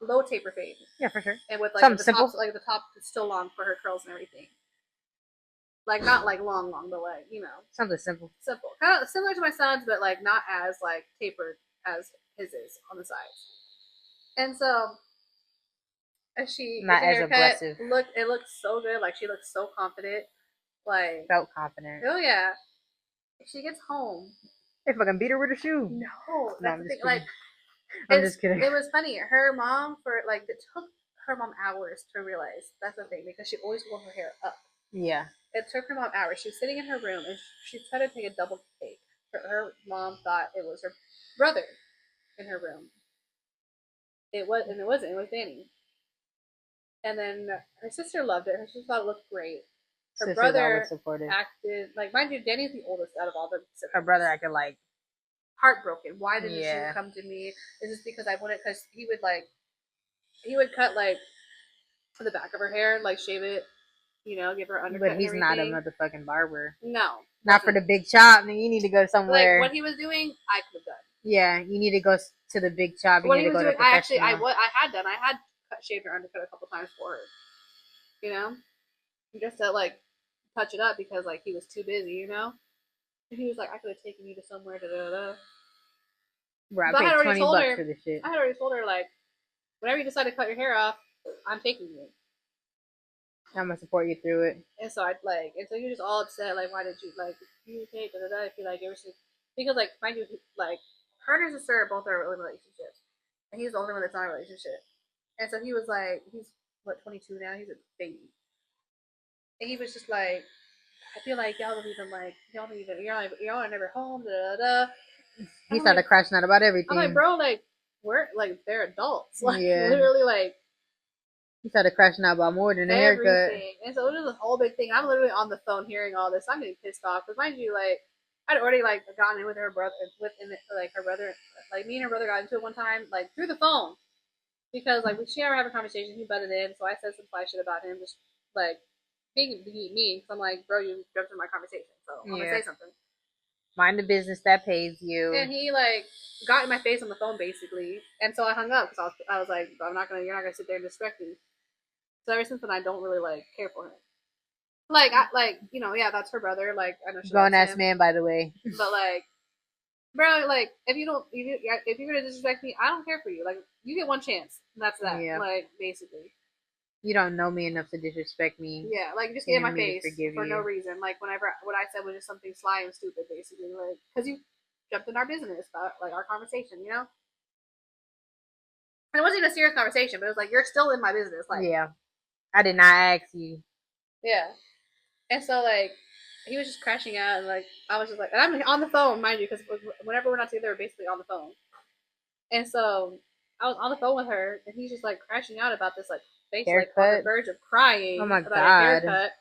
low taper fade. Yeah, for sure. And with like something simple. The top is still long for her curls and everything. Like not like long, but like something simple. Simple, kind of similar to my son's, but like not as like tapered as his is on the sides. And so, as she not as aggressive. It looked so good. Like she looked so confident. Like felt confident. Oh yeah. She gets home. They fucking beat her with a shoe. No, that's the thing. Like, I'm just kidding. It was funny. Her mom it took her mom hours to realize that's the thing because she always wore her hair up. Yeah. It took her mom hours. She was sitting in her room and she tried to take a double take. Her mom thought it was her brother in her room. It wasn't. It was Danny. And then her sister loved it. Her sister thought it looked great. Her brother acted like, mind you, Danny's the oldest out of all the siblings. Her brother acted like heartbroken. Why didn't she come to me? Is this because I wanted? Because he would cut like the back of her hair, like shave it, give her undercut. But he's not a motherfucking barber. No, not for the big chop. You need to go somewhere. Like what he was doing, I could have done. Yeah, you need to go to the big chop. What he was doing, I had shaved her undercut a couple times for her. Just to like touch it up because like he was too busy, And he was like, I could have taken you to somewhere. Right, I paid $20 for this shit. I had already told her like, whenever you decide to cut your hair off, I'm taking you. I'm gonna support you through it. And so you're just all upset, like, why did you like communicate? If you like ever since because like mind you, like her and his sister both are in relationships, and he's the only one that's not in a relationship. And so he was like, he's 22 now. He's a baby. And he was just like, I feel like y'all don't even like y'all are never home. He started crashing out about everything. I'm like, bro, like we're like they're adults. Like literally like he started crashing out about more than a haircut. And so it was a whole big thing. I'm literally on the phone hearing all this. I'm getting pissed off because mind you, like I'd already like gotten in with her brother her brother, like me and her brother got into it one time, like through the phone. Because like she and I were having a conversation, he butted in, so I said some fly shit about him, just like being mean. So I'm like, bro, you jumped in my conversation, so I'm gonna say something. Mind the business that pays you. And he like got in my face on the phone basically, and so I hung up because I was like, you're not gonna sit there and disrespect me. So ever since then, I don't really like care for him. Like that's her brother. Like I know she's grown ass man, by the way. But like, bro, like if you're gonna disrespect me, I don't care for you. Like you get one chance, and that's that. Yeah. Like basically. You don't know me enough to disrespect me. Yeah, like just get in And my me to face forgive for no you. reason. Like whenever what I said was just something sly and stupid, basically. Like because you jumped in our business, like our conversation, you know. And it wasn't even a serious conversation, but it was like you're still in my business, like Yeah. I did not ask you. yeah. And so like he was just crashing out, and like I was just like, and I'm on the phone, mind you, because whenever we're not together, we're basically on the phone. And so I was on the phone with her, and he's just like crashing out about this, like basically like on the Haircut. verge of Oh crying my about a god. haircut.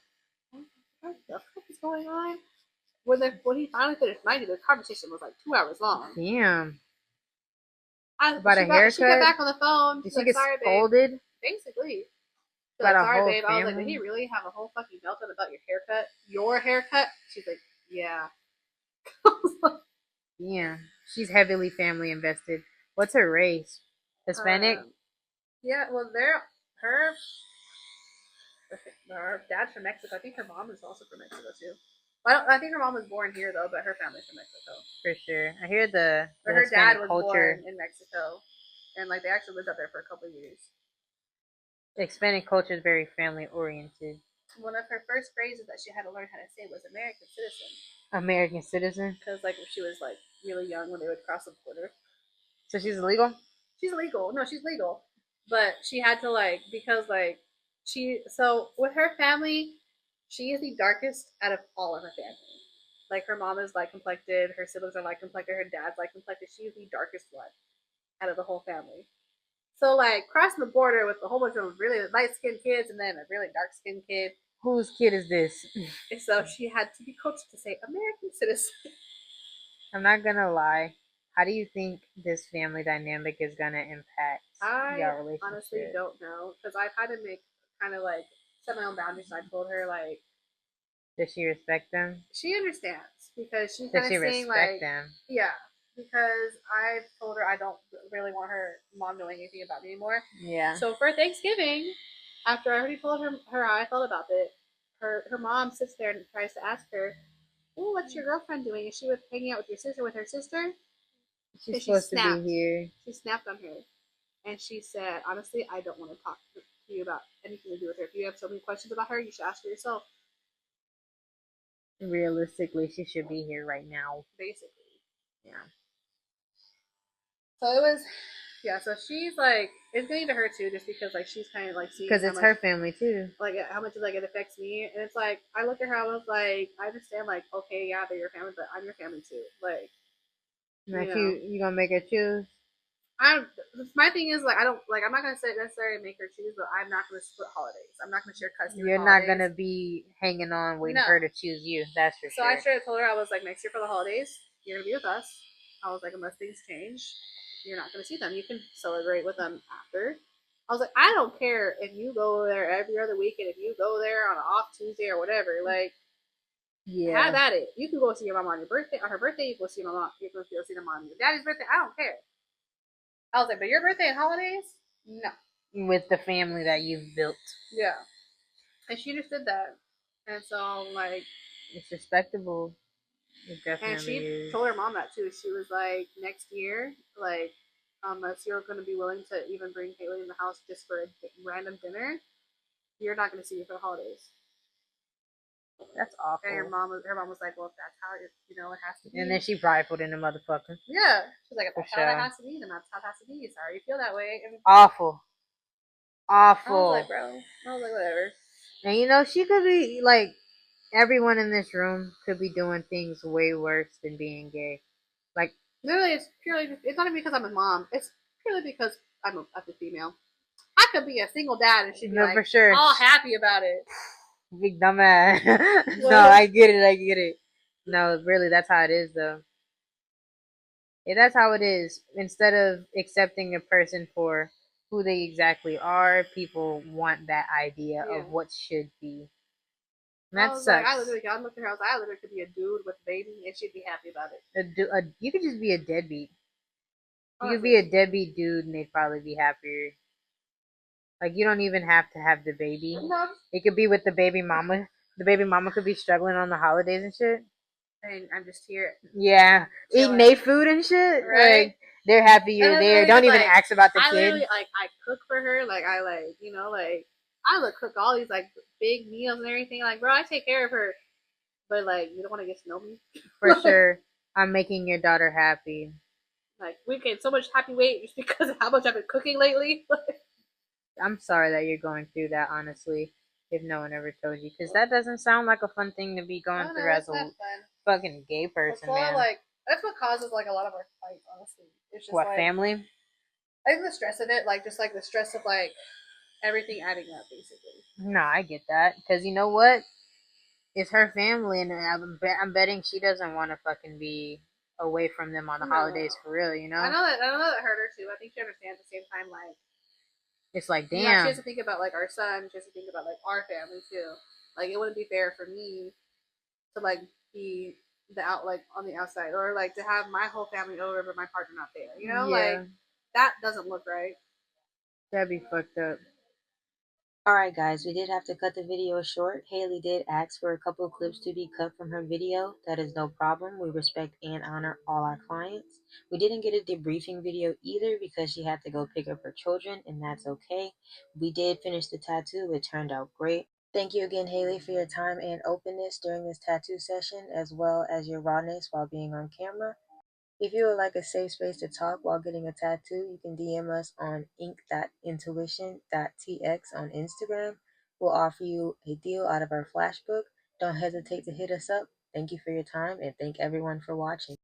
What the fuck is going on? When he finally finished, mind you, the conversation was like 2 hours long. Damn. About a She got haircut? back on the phone. Did She's she like, get "Sorry, babe." scolded? Basically, she's About like, a "Sorry, whole babe." I was like, "Did he family? really have a whole fucking meltdown about your haircut? Your haircut?" She's like, "Yeah." Yeah. She's heavily family invested. What's her race? Hispanic? Yeah. Well, they're her. Her dad's from Mexico. I think her mom is also from Mexico too. I think her mom was born here though, but her family's from Mexico. For sure. I hear the But her dad Hispanic was culture. born in Mexico, and like they actually lived up there for a couple of years. Hispanic culture is very family oriented. One of her first phrases that she had to learn how to say was American citizen. American citizen. Because like if she was like really young when they would cross the border. So she's illegal? She's legal. No, she's legal. But she had to like because like so with her family, she is the darkest out of all of her family. Like her mom is light complected, her siblings are light complected, her dad's light complected. She's the darkest one out of the whole family. So like crossing the border with a whole bunch of really light skinned kids and then a really dark skinned kid. Whose kid is this? And so she had to be coached to say American citizen. I'm not gonna lie. How do you think this family dynamic is gonna impact I your honestly relationship? don't know because I've had to make kind of like set my own boundaries. And I told her like Does she respect them? she understands because she's Does kind she of saying respect like them? yeah because I've told her I don't really want her mom knowing anything about me anymore. Yeah. So for Thanksgiving, after I already told her how I felt about it, her mom sits there and tries to ask her, "Oh, what's your girlfriend doing? Is she with hanging out with your sister with her sister?" She's And she supposed to be snapped. here. She snapped on her. And she said, honestly, I don't want to talk to you about anything to do with her. If you have so many questions about her, you should ask her yourself. Realistically, she should be here right now. Basically. Yeah. So it was, yeah. So she's like, it's getting to her too, just because like she's kind of like seeing Because how it's much, her family too. like how much like it affects me, and it's like I look at her, I was like, I understand, like okay, yeah, they're your family, but I'm your family too. Like, Now you know, you gonna make her choose? I my thing is like I don't like I'm not gonna say necessarily make her choose, but I'm not gonna split holidays. I'm not gonna share custody with You're not holidays. gonna be hanging on waiting No. for her to choose you. That's for So I sure. straight up told her I was like next year for the holidays, you're gonna be with us. I was like unless things change, you're not gonna see them. You can celebrate with them after. I was like, I don't care if you go there every other week and if you go there on an off Tuesday or whatever. Like, have Yeah. at it. You can go see your mom on your birthday, on her birthday. You can go see your mom. You can go see your mom on your daddy's birthday. I don't care. I was like, but your birthday and holidays, no. With the family that you've built. Yeah, and she understood that, and so like, It's respectable. It and definitely she is. told her mom that too. She was like, next year, like, unless you're going to be willing to even bring Haley in the house just for a random dinner, you're not going to see her for the holidays. That's And awful. her mom was like, well, if that's how it has to be. And then she rifled in the motherfucker. Yeah, she's like, if For that's how that sure. has to be, then that's how it has to be. Sorry you feel that way. And Awful. I was like, Awful. bro, I was like, whatever. And you know, she could be like everyone in this room could be doing things way worse than being gay. Like Literally, it's not even because I'm a mom. It's purely because I'm a female. I could be a single dad and she'd be no, like for sure. all happy about it. Big dumbass. No, I get it. I get it. No, really, that's how it is, though. Yeah, that's how it is. Instead of accepting a person for who they exactly are, people want that idea Yeah. of what should be. And I that was like, sucks. I looked at her, I literally could be a dude with a baby and she'd be happy about it. You could just be a deadbeat. You could Honestly. be a deadbeat dude, and they'd probably be happier. Like you don't even have to have the baby. No. It could be with the baby mama. The baby mama could be struggling on the holidays and shit. And I'm just here. Yeah, eating Chilling. their food and shit. Right? Like they're happy you're there. Don't even ask about the I kid. literally like I cook for her, like I like, like I would cook all these like big meals and everything. Like, bro, I take care of her, but like, you don't want to get to know me. For sure. I'm making your daughter happy. Like, we gained so much happy weight just because of how much I've been cooking lately. I'm sorry that you're going through that, honestly, if no one ever told you. Because that doesn't sound like a fun thing to be going Oh through no, as it's not a fun. fucking gay It's person, a lot of man. like that's what causes like a lot of our fights. Honestly, it's just What, like family? I think the stress of it, like just like the stress of like everything adding up, basically. No, I get that. Because you know what? It's her family, and I'm betting she doesn't want to fucking be away from them on the No, holidays for real, you I know? know that I know that hurt her too. I think she understands at the same time, like It's like, you know, she has damn. to think about like our son. She has to think about like our family too. Like it wouldn't be fair for me to like be the out like on the outside or like to have my whole family over but my partner not there. You know, like Yeah, that doesn't look right. that'd be fucked up. Alright guys, we did have to cut the video short. Haley did ask for a couple of clips to be cut from her video. That is no problem. We respect and honor all our clients. We didn't get a debriefing video either because she had to go pick up her children, and that's okay. We did finish the tattoo. It turned out great. Thank you again, Haley, for your time and openness during this tattoo session, as well as your rawness while being on camera. If you would like a safe space to talk while getting a tattoo, you can DM us on ink.intuition.tx on Instagram. We'll offer you a deal out of our flash book. Don't hesitate to hit us up. Thank you for your time and thank everyone for watching.